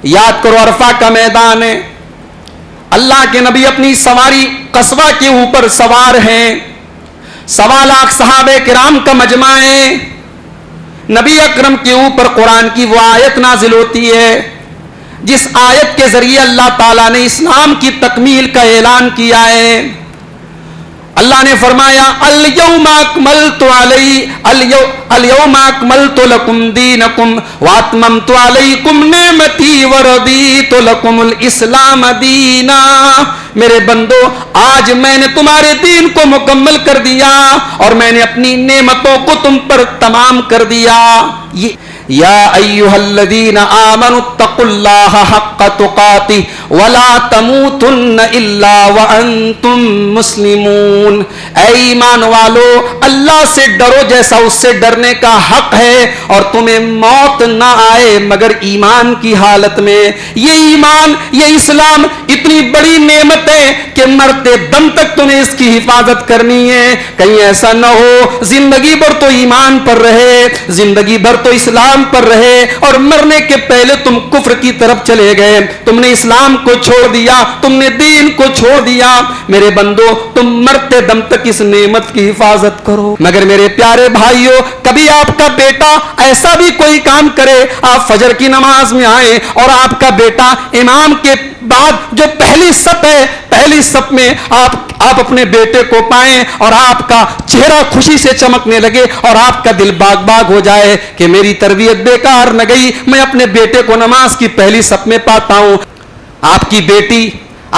یاد کرو عرفہ کا میدان ہے، اللہ کے نبی اپنی سواری قصبہ کے اوپر سوار ہیں، 1.25 لاکھ صحابہ کرام کا مجمع ہے، نبی اکرم کے اوپر قرآن کی وہ آیت نازل ہوتی ہے جس آیت کے ذریعے اللہ تعالیٰ نے اسلام کی تکمیل کا اعلان کیا ہے۔ اللہ نے فرمایا اليوم اکملت لکم دینکم واتممت علیکم نعمتی ورضیت لکم الاسلام دینا۔ میرے بندو، آج میں نے تمہارے دین کو مکمل کر دیا اور میں نے اپنی نعمتوں کو تم پر تمام کر دیا۔ یا ایھا الذین آمنوا اتقوا اللہ حق تقاتہ ولا تموتن الا وانتم مسلمون۔ اے ایمان والو، اللہ سے ڈرو جیسا اس سے ڈرنے کا حق ہے، اور تمہیں موت نہ آئے مگر ایمان کی حالت میں۔ یہ ایمان، یہ اسلام اتنی بڑی نعمت ہے کہ مرتے دم تک تمہیں اس کی حفاظت کرنی ہے۔ کہیں ایسا نہ ہو زندگی بھر تو ایمان پر رہے، زندگی بھر تو اسلام پر رہے، اور مرنے کے پہلے تم کفر کی طرف چلے گئے، تم نے اسلام کو چھوڑ دیا، تم نے دین کو چھوڑ دیا۔ میرے بندو، تم مرتے دم تک اس نعمت کی حفاظت کرو۔ مگر میرے پیارے بھائیوں، کبھی آپ کا بیٹا ایسا بھی کوئی کام کرے، آپ فجر کی نماز میں آئیں اور آپ کا بیٹا امام کے بعد جو پہلی صف ہے، پہلی صف میں آپ اپنے بیٹے کو پائیں اور آپ کا چہرہ خوشی سے چمکنے لگے اور آپ کا دل باغ باغ ہو جائے کہ میری تربیت بیکار نہ گئی، میں اپنے بیٹے کو نماز کی پہلی صف میں پاتا ہوں۔ آپ کی بیٹی،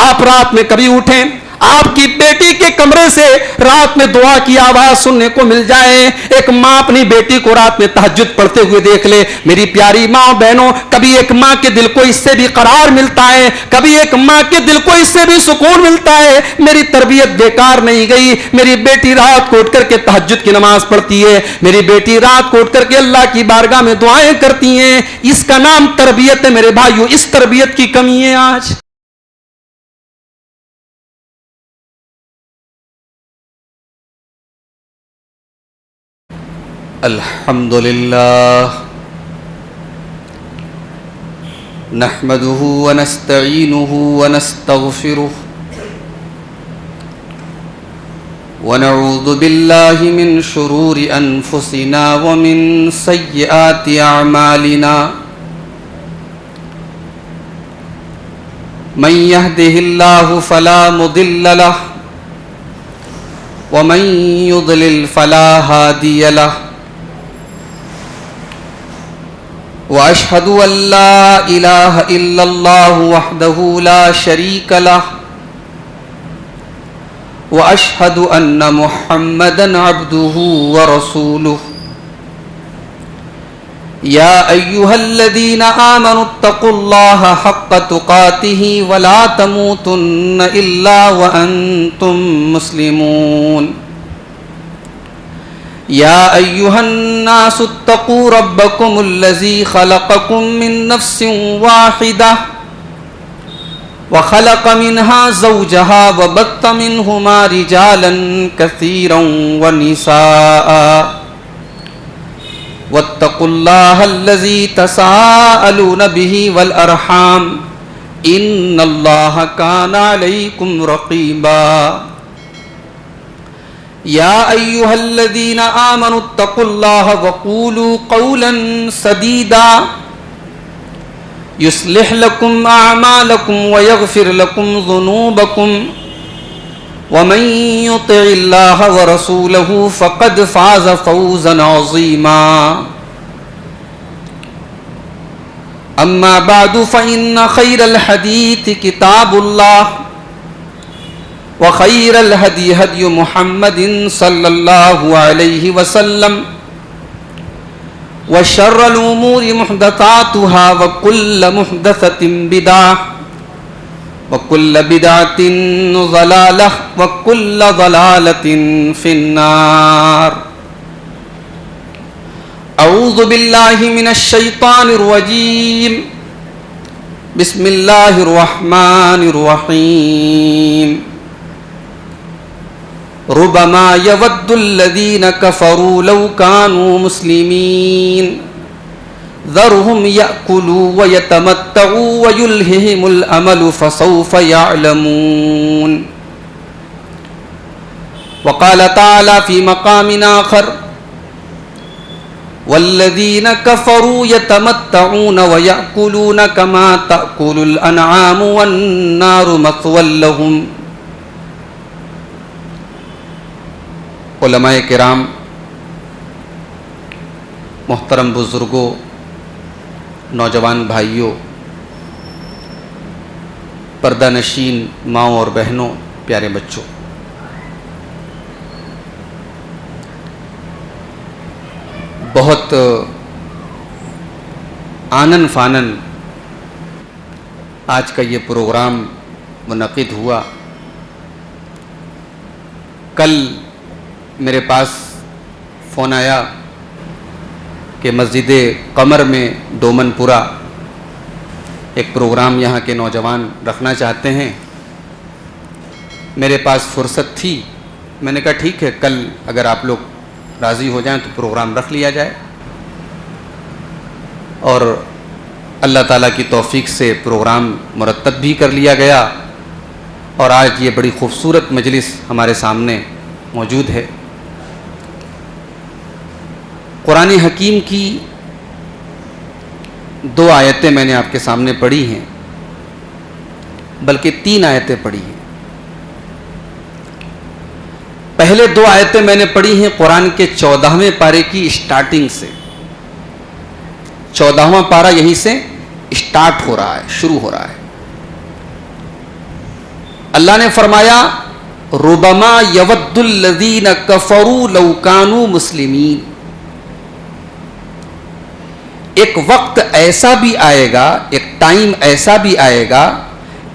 آپ رات میں کبھی اٹھیں، آپ کی بیٹی کے کمرے سے رات میں دعا کی آواز سننے کو مل جائے، ایک ماں اپنی بیٹی کو رات میں تہجد پڑھتے ہوئے دیکھ لے۔ میری پیاری ماں بہنوں، کبھی ایک ماں کے دل کو اس سے بھی قرار ملتا ہے، کبھی ایک ماں کے دل کو اس سے بھی سکون ملتا ہے، میری تربیت بیکار نہیں گئی، میری بیٹی رات کو اٹھ کر کے تہجد کی نماز پڑھتی ہے، میری بیٹی رات کو اٹھ کر کے اللہ کی بارگاہ میں دعائیں کرتی ہیں۔ اس کا نام تربیت ہے میرے بھائیوں، اس تربیت کی کمی ہے آج۔ الحمدللہ نحمده ونستعینه ونستغفره ونعوذ باللہ من شرور انفسنا ومن سیئات اعمالنا من يهده اللہ فلا مضل له ومن يضلل فلا هادی له واشهد ان لا اله الا الله وحده لا شريك له واشهد ان محمدا عبده ورسوله يا ايها الذين امنوا اتقوا الله حق تقاته ولا تموتن الا وانتم مسلمون يا أيها الناس اتقوا ربكم الذي خلقكم من نفس واحدة وخلق منها زوجها وبث منهما رجالا كثيرا ونساء واتقوا الله الذي تساءلون به والأرحام إن الله كان عليكم رقيبا يا أيها الذين آمنوا اتقوا الله وقولوا قولا سديدا يصلح لكم أعمالكم ويغفر لكم ذنوبكم ومن يطع الله ورسوله فقد فاز فوزا عظيما أما بعد فإن خير الحديث كتاب الله وخير الهدي هدي محمد صلى الله عليه وسلم وشر الأمور محدثاتها وكل محدثة بدعة وكل بدعة ضلالة وكل ضلالة في النار أعوذ بالله من الشيطان الرجيم بسم الله الرحمن الرحيم ربما يود الذين كفروا لو كانوا مسلمين ذرهم يأكلوا ويتمتعوا ويلههم الأمل فسوف يعلمون. وقال تعالى في مقام آخر والذين كفروا يتمتعون ويأكلون كما تأكل الأنعام والنار مثوى لهم. علماء کرام، محترم بزرگوں، نوجوان بھائیوں، پردہ نشین ماؤں اور بہنوں، پیارے بچوں، بہت آنن فانن آج کا یہ پروگرام منعقد ہوا. کل میرے پاس فون آیا کہ مسجد قمر میں ڈومن پورہ ایک پروگرام یہاں کے نوجوان رکھنا چاہتے ہیں. میرے پاس فرصت تھی، میں نے کہا ٹھیک ہے، کل اگر آپ لوگ راضی ہو جائیں تو پروگرام رکھ لیا جائے. اور اللہ تعالیٰ کی توفیق سے پروگرام مرتب بھی کر لیا گیا اور آج یہ بڑی خوبصورت مجلس ہمارے سامنے موجود ہے. قرآن حکیم کی 2 آیتیں میں نے آپ کے سامنے پڑھی ہیں، بلکہ 3 آیتیں پڑھی ہیں. پہلے 2 آیتیں میں نے پڑھی ہیں قرآن کے 14ویں پارے کی اسٹارٹنگ سے. 14واں پارہ یہیں سے اسٹارٹ ہو رہا ہے، شروع ہو رہا ہے. اللہ نے فرمایا ربما یود الذین کفروا لو کانوا مسلمین. ایک وقت ایسا بھی آئے گا، ایک ٹائم ایسا بھی آئے گا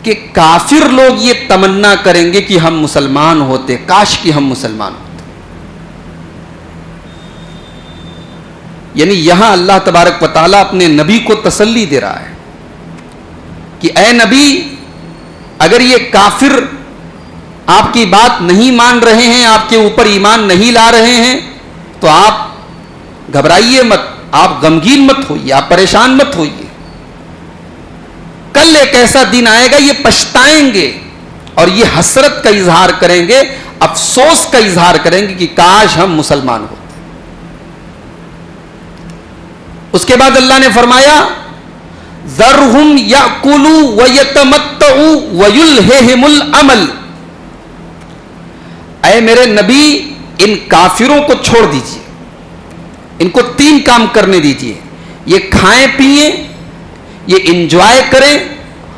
کہ کافر لوگ یہ تمنا کریں گے کہ ہم مسلمان ہوتے، کاش کہ ہم مسلمان ہوتے. یعنی یہاں اللہ تبارک و تعالیٰ اپنے نبی کو تسلی دے رہا ہے کہ اے نبی، اگر یہ کافر آپ کی بات نہیں مان رہے ہیں، آپ کے اوپر ایمان نہیں لا رہے ہیں، تو آپ گھبرائیے مت، آپ غمگین مت ہوئیے، آپ پریشان مت ہوئیے. کل ایک ایسا دن آئے گا، یہ پچھتائیں گے اور یہ حسرت کا اظہار کریں گے، افسوس کا اظہار کریں گے کہ کاش ہم مسلمان ہوتے. اس کے بعد اللہ نے فرمایا ذرہم یأکلوا ویتمتعوا ویلہہم الامل. اے میرے نبی، ان کافروں کو چھوڑ دیجئے، ان کو 3 کام کرنے دیجئے. یہ کھائیں پئیں، یہ انجوائے کریں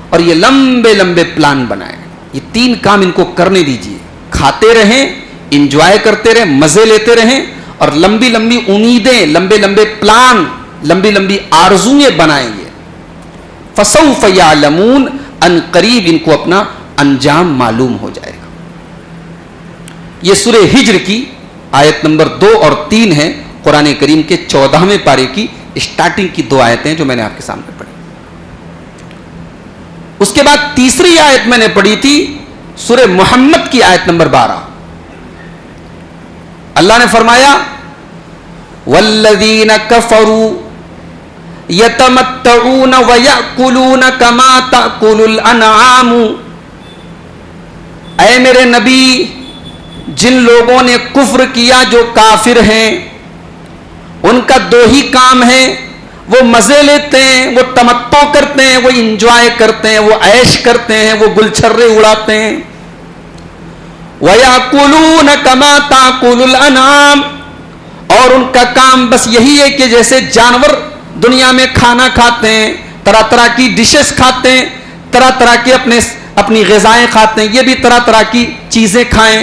اور یہ لمبے لمبے پلان بنائیں. یہ 3 کام ان کو کرنے دیجئے. کھاتے رہیں، انجوائے کرتے رہیں، مزے لیتے رہیں اور لمبی لمبی امیدیں، لمبے لمبے پلان، لمبی لمبی آرزویں بنائیں گے. فسوف یعلمون، ان قریب ان کو اپنا انجام معلوم ہو جائے گا. یہ سورہ ہجر کی آیت نمبر 2 اور 3 ہے، قرآن کریم کے 14ویں پارے کی اسٹارٹنگ کی 2 آیتیں جو میں نے آپ کے سامنے پڑھی. اس کے بعد تیسری آیت میں نے پڑھی تھی سورہ محمد کی آیت نمبر 12. اللہ نے فرمایا والذین کفروا یتمتعون ویأکلون کما تأکل الانعام. اے میرے نبی، جن لوگوں نے کفر کیا، جو کافر ہیں، ان کا 2 ہی کام ہے، وہ مزے لیتے ہیں، وہ تمتع کرتے ہیں، وہ انجوائے کرتے ہیں، وہ عیش کرتے ہیں، وہ گلچھرے اڑاتے ہیں. وَيَأْكُلُونَ كَمَا تَأْكُلُ الْأَنْعَامُ، اور ان کا کام بس یہی ہے کہ جیسے جانور دنیا میں کھانا کھاتے ہیں، طرح طرح کی ڈشز کھاتے ہیں، طرح طرح کی اپنی غذائیں کھاتے ہیں، یہ بھی طرح طرح کی چیزیں کھائیں.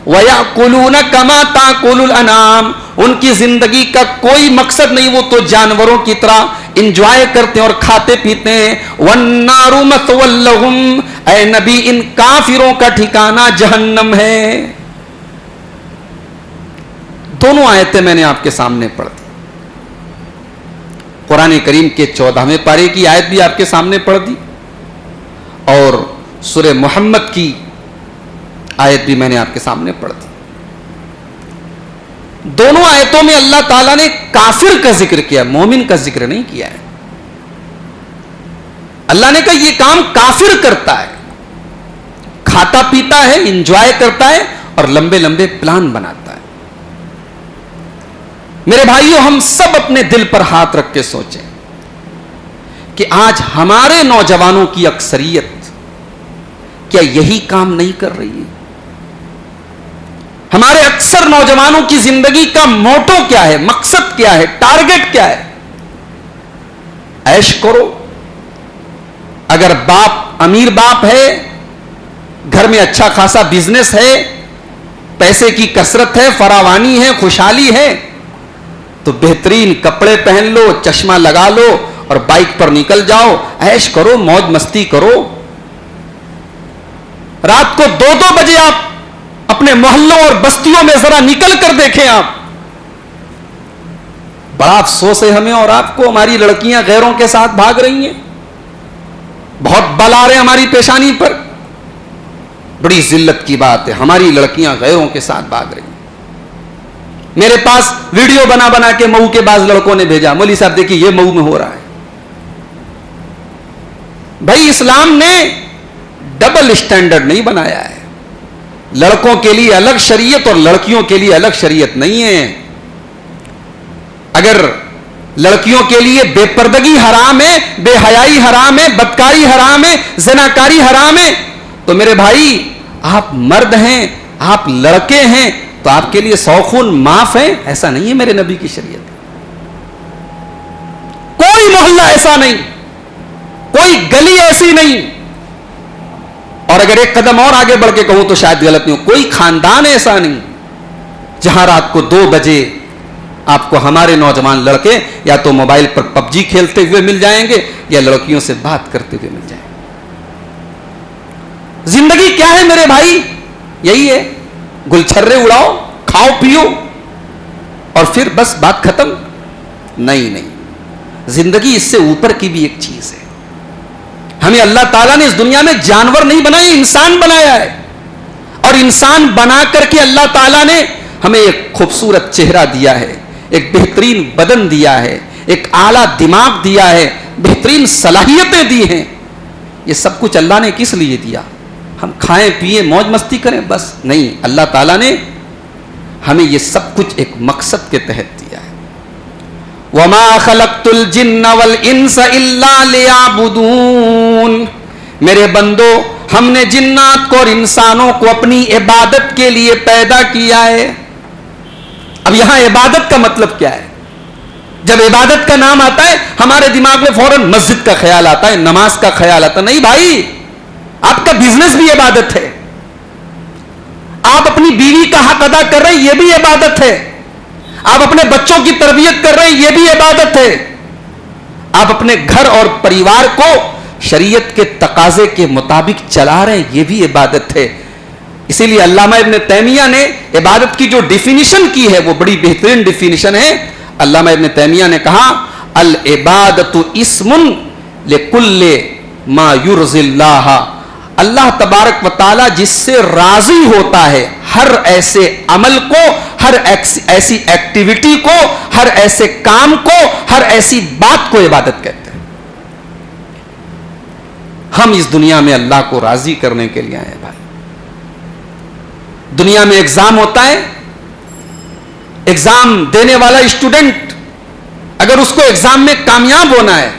وَيَأْكُلُونَ كَمَا تَأْكُلُ الْأَنْعَامُ، ان کی زندگی کا کوئی مقصد نہیں، وہ تو جانوروں کی طرح انجوائے کرتے ہیں اور کھاتے پیتے ہیں. وَالنَّارُ مَثْوًى لَهُمْ، اے نبی، ان کافروں کا ٹھکانہ جہنم ہے. دونوں آیتیں میں نے آپ کے سامنے پڑھ دی. قرآن کریم کے 14ویں پارے کی آیت بھی آپ کے سامنے پڑھ دی اور سورہ محمد کی آیت بھی میں نے آپ کے سامنے پڑھ دی. دونوں آیتوں میں اللہ تعالیٰ نے کافر کا ذکر کیا، مومن کا ذکر نہیں کیا ہے. اللہ نے کہا یہ کام کافر کرتا ہے، کھاتا پیتا ہے، انجوائے کرتا ہے اور لمبے لمبے پلان بناتا ہے. میرے بھائیوں، ہم سب اپنے دل پر ہاتھ رکھ کے سوچیں کہ آج ہمارے نوجوانوں کی اکثریت کیا یہی کام نہیں کر رہی ہے؟ ہمارے اکثر نوجوانوں کی زندگی کا موٹو کیا ہے، مقصد کیا ہے، ٹارگٹ کیا ہے؟ عیش کرو. اگر باپ امیر باپ ہے، گھر میں اچھا خاصا بزنس ہے، پیسے کی کثرت ہے، فراوانی ہے، خوشحالی ہے، تو بہترین کپڑے پہن لو، چشمہ لگا لو اور بائک پر نکل جاؤ، عیش کرو، موج مستی کرو. رات کو 2-2 بجے آپ اپنے محلوں اور بستیوں میں ذرا نکل کر دیکھیں. آپ بڑا افسوس ہے ہمیں اور آپ کو، ہماری لڑکیاں غیروں کے ساتھ بھاگ رہی ہیں. بہت بل آ رہے ہیں ہماری پیشانی پر. بڑی ذلت کی بات ہے، ہماری لڑکیاں غیروں کے ساتھ بھاگ رہی ہیں. میرے پاس ویڈیو بنا بنا کے مئو کے بعض لڑکوں نے بھیجا، مولوی صاحب دیکھیے یہ مئو میں ہو رہا ہے. بھائی اسلام نے ڈبل اسٹینڈرڈ نہیں بنایا ہے. لڑکوں کے لیے الگ شریعت اور لڑکیوں کے لیے الگ شریعت نہیں ہے. اگر لڑکیوں کے لیے بے پردگی حرام ہے، بے حیائی حرام ہے، بدکاری حرام ہے، زناکاری حرام ہے، تو میرے بھائی آپ مرد ہیں، آپ لڑکے ہیں، تو آپ کے لیے 100 خون معاف ہے؟ ایسا نہیں ہے میرے نبی کی شریعت. کوئی محلہ ایسا نہیں، کوئی گلی ایسی نہیں. اور اگر ایک قدم اور آگے بڑھ کے کہوں تو شاید غلط نہیں ہو، کوئی خاندان ایسا نہیں جہاں رات کو 2 بجے آپ کو ہمارے نوجوان لڑکے یا تو موبائل پر PUBG کھیلتے ہوئے مل جائیں گے یا لڑکیوں سے بات کرتے ہوئے مل جائیں گے. زندگی کیا ہے میرے بھائی؟ یہی ہے، گلچھرے اڑاؤ، کھاؤ پیو اور پھر بس بات ختم. نہیں، زندگی اس سے اوپر کی بھی ایک چیز ہے. ہمیں اللہ تعالیٰ نے اس دنیا میں جانور نہیں بنایا، انسان بنایا ہے. اور انسان بنا کر کے اللہ تعالیٰ نے ہمیں ایک خوبصورت چہرہ دیا ہے، ایک بہترین بدن دیا ہے، ایک اعلیٰ دماغ دیا ہے، بہترین صلاحیتیں دی ہیں. یہ سب کچھ اللہ نے کس لیے دیا؟ ہم کھائیں پیئیں موج مستی کریں بس؟ نہیں، اللہ تعالیٰ نے ہمیں یہ سب کچھ ایک مقصد کے تحت دیا ہے. وَمَا خَلَقْتُ الْجِنَّ وَالْإِنسَ إِلَّا لِيَعْبُدُونَ. میرے بندو، ہم نے جنات کو اور انسانوں کو اپنی عبادت کے لیے پیدا کیا ہے. اب یہاں عبادت کا مطلب کیا ہے؟ جب عبادت کا نام آتا ہے ہمارے دماغ میں فوراً مسجد کا خیال آتا ہے، نماز کا خیال آتا ہے. نہیں بھائی، آپ کا بزنس بھی عبادت ہے. آپ اپنی بیوی کا حق ادا کر رہے ہیں، یہ بھی عبادت ہے. آپ اپنے بچوں کی تربیت کر رہے ہیں، یہ بھی عبادت ہے. آپ اپنے گھر اور پریوار کو شریعت کے تقاضے کے مطابق چلا رہے ہیں، یہ بھی عبادت ہے. اسی لیے علامہ ابن تیمیہ نے عبادت کی جو ڈیفینیشن کی ہے وہ بڑی بہترین ڈیفینیشن ہے. علامہ ابن تیمیہ نے کہا العبادت اسم لکل ما یرضی اللہ. اللہ تبارک و تعالی جس سے راضی ہوتا ہے ہر ایسے عمل کو، ہر ایسی ایکٹیویٹی کو، ہر ایسے کام کو، ہر ایسی بات کو عبادت کہتے ہیں. ہم اس دنیا میں اللہ کو راضی کرنے کے لیے آئے ہیں بھائی. دنیا میں ایگزام ہوتا ہے، ایگزام دینے والا اسٹوڈنٹ اگر اس کو ایگزام میں کامیاب ہونا ہے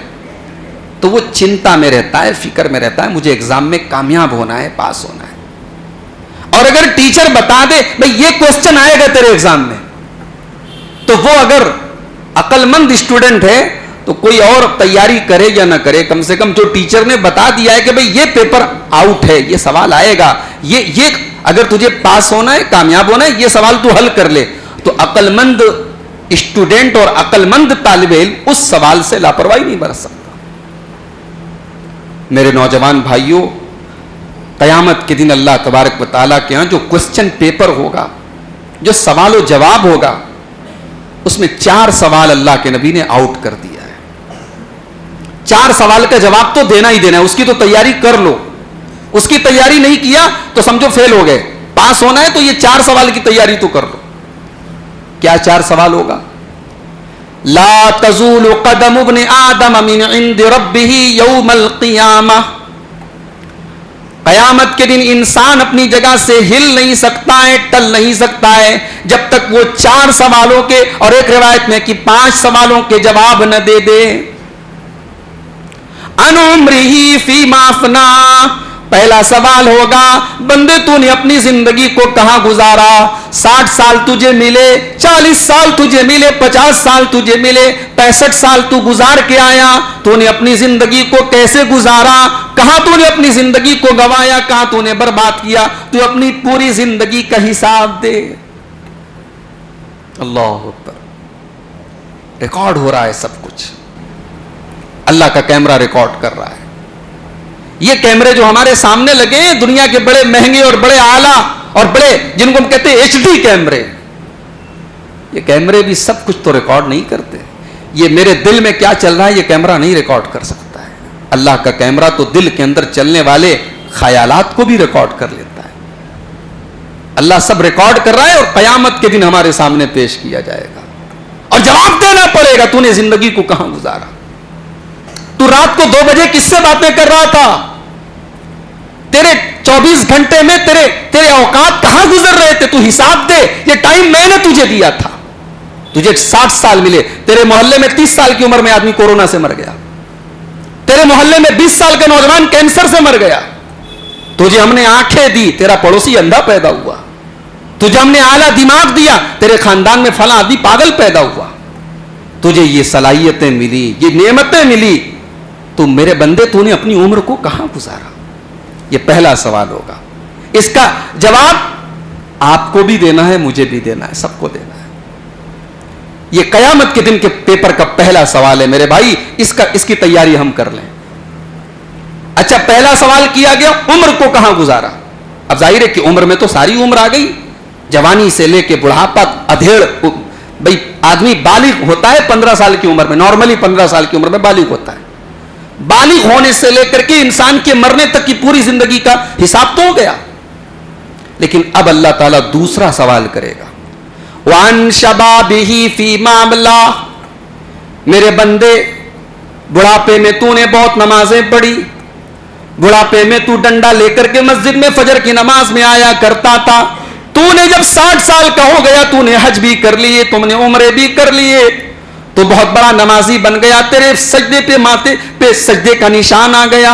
تو وہ چنتا میں رہتا ہے، فکر میں رہتا ہے، مجھے ایگزام میں کامیاب ہونا ہے، پاس ہونا ہے. اور اگر ٹیچر بتا دے بھئی یہ کوسچن آئے گا تیرے ایگزام میں، تو وہ اگر عقل مند اسٹوڈنٹ ہے تو کوئی اور تیاری کرے یا نہ کرے، کم سے کم جو ٹیچر نے بتا دیا ہے کہ بھئی یہ پیپر آؤٹ ہے، یہ سوال آئے گا، یہ اگر تجھے پاس ہونا ہے، کامیاب ہونا ہے، یہ سوال تو حل کر لے، تو عقل مند اسٹوڈنٹ اور عقل مند طالب علم اس سوال سے لاپرواہی نہیں برت سکتا. میرے نوجوان بھائیوں، قیامت کے دن اللہ تبارک و تعالیٰ کے ہاں جو کوسچن پیپر ہوگا، جو سوال و جواب ہوگا، اس میں 4 سوال اللہ کے نبی نے آؤٹ کر دیا ہے. 4 سوال کا جواب تو دینا ہی دینا ہے، اس کی تو تیاری کر لو. اس کی تیاری نہیں کیا تو سمجھو فیل ہو گئے. پاس ہونا ہے تو یہ 4 سوال کی تیاری تو کر لو. کیا 4 سوال ہوگا؟ لا تزول قدم ابن آدم من عند ربه یوم القیامہ، قیامت کے دن انسان اپنی جگہ سے ہل نہیں سکتا ہے، ٹل نہیں سکتا ہے، جب تک وہ 4 سوالوں کے، اور ایک روایت میں کہ 5 سوالوں کے جواب نہ دے دے۔ ان عمرہ فیما افنا، پہلا سوال ہوگا بندے تو نے اپنی زندگی کو کہاں گزارا؟ 60 سال تجھے ملے، 40 سال تجھے ملے، 50 سال تجھے ملے، 65 سال تو گزار کے آیا، تو نے اپنی زندگی کو کیسے گزارا؟ کہاں تو نے اپنی زندگی کو گوایا؟ کہاں تو نے برباد کیا؟ تو اپنی پوری زندگی کا حساب دے۔ اللہ اکبر، ریکارڈ ہو رہا ہے سب کچھ، اللہ کا کیمرہ ریکارڈ کر رہا ہے۔ یہ کیمرے جو ہمارے سامنے لگے ہیں دنیا کے بڑے مہنگے اور بڑے اعلیٰ اور بڑے، جن کو ہم کہتے ہیں ایچ ڈی کیمرے، یہ کیمرے بھی سب کچھ تو ریکارڈ نہیں کرتے۔ یہ میرے دل میں کیا چل رہا ہے یہ کیمرہ نہیں ریکارڈ کر سکتا ہے۔ اللہ کا کیمرہ تو دل کے اندر چلنے والے خیالات کو بھی ریکارڈ کر لیتا ہے۔ اللہ سب ریکارڈ کر رہا ہے اور قیامت کے دن ہمارے سامنے پیش کیا جائے گا اور جواب دینا پڑے گا تو نے زندگی کو کہاں گزارا؟ تو رات کو 2 بجے کس سے باتیں کر رہا تھا؟ تیرے 24 گھنٹے میں تیرے اوقات کہاں گزر رہے تھے؟ تو حساب دے۔ یہ ٹائم میں نے تجھے دیا تھا، تجھے 60 سال ملے، تیرے محلے میں 30 سال کی عمر میں آدمی کورونا سے مر گیا، تیرے محلے میں 20 سال کا نوجوان کینسر سے مر گیا، تجھے ہم نے آنکھیں دی، تیرا پڑوسی اندھا پیدا ہوا، تجھے ہم نے اعلیٰ دماغ دیا، تیرے خاندان میں فلاں آدمی پاگل پیدا ہوا، تجھے یہ صلاحیتیں ملی، یہ نعمتیں ملی، تو میرے بندے تو نے اپنی عمر کو کہاں گزارا؟ یہ پہلا سوال ہوگا۔ اس کا جواب آپ کو بھی دینا ہے، مجھے بھی دینا ہے، سب کو دینا ہے۔ یہ قیامت کے دن کے پیپر کا پہلا سوال ہے میرے بھائی، اس کی تیاری ہم کر لیں۔ اچھا، پہلا سوال کیا گیا عمر کو کہاں گزارا؟ اب ظاہر ہے کہ عمر میں تو ساری عمر آ گئی، جوانی سے لے کے بڑھاپا، ادھیڑ، بھائی آدمی بالغ ہوتا ہے 15 سال کی عمر میں، نارملی 15 سال کی عمر میں بالغ ہوتا ہے۔ بالغ ہونے سے لے کر کے انسان کے مرنے تک کی پوری زندگی کا حساب تو ہو گیا، لیکن اب اللہ تعالیٰ دوسرا سوال کرے گا۔ وَعَنْ شَبَابِهِ فِيمَا أَبْلَىٰ، میرے بندے بڑھاپے میں تو نے بہت نمازیں پڑھی، بڑھاپے میں تو ڈنڈا لے کر کے مسجد میں فجر کی نماز میں آیا کرتا تھا، تو نے جب 60 سال کا ہو گیا تو نے حج بھی کر لیے، تم نے عمرے بھی کر لیے، تو بہت بڑا نمازی بن گیا، تیرے سجدے پہ ماتھے پہ سجدے کا نشان آ گیا،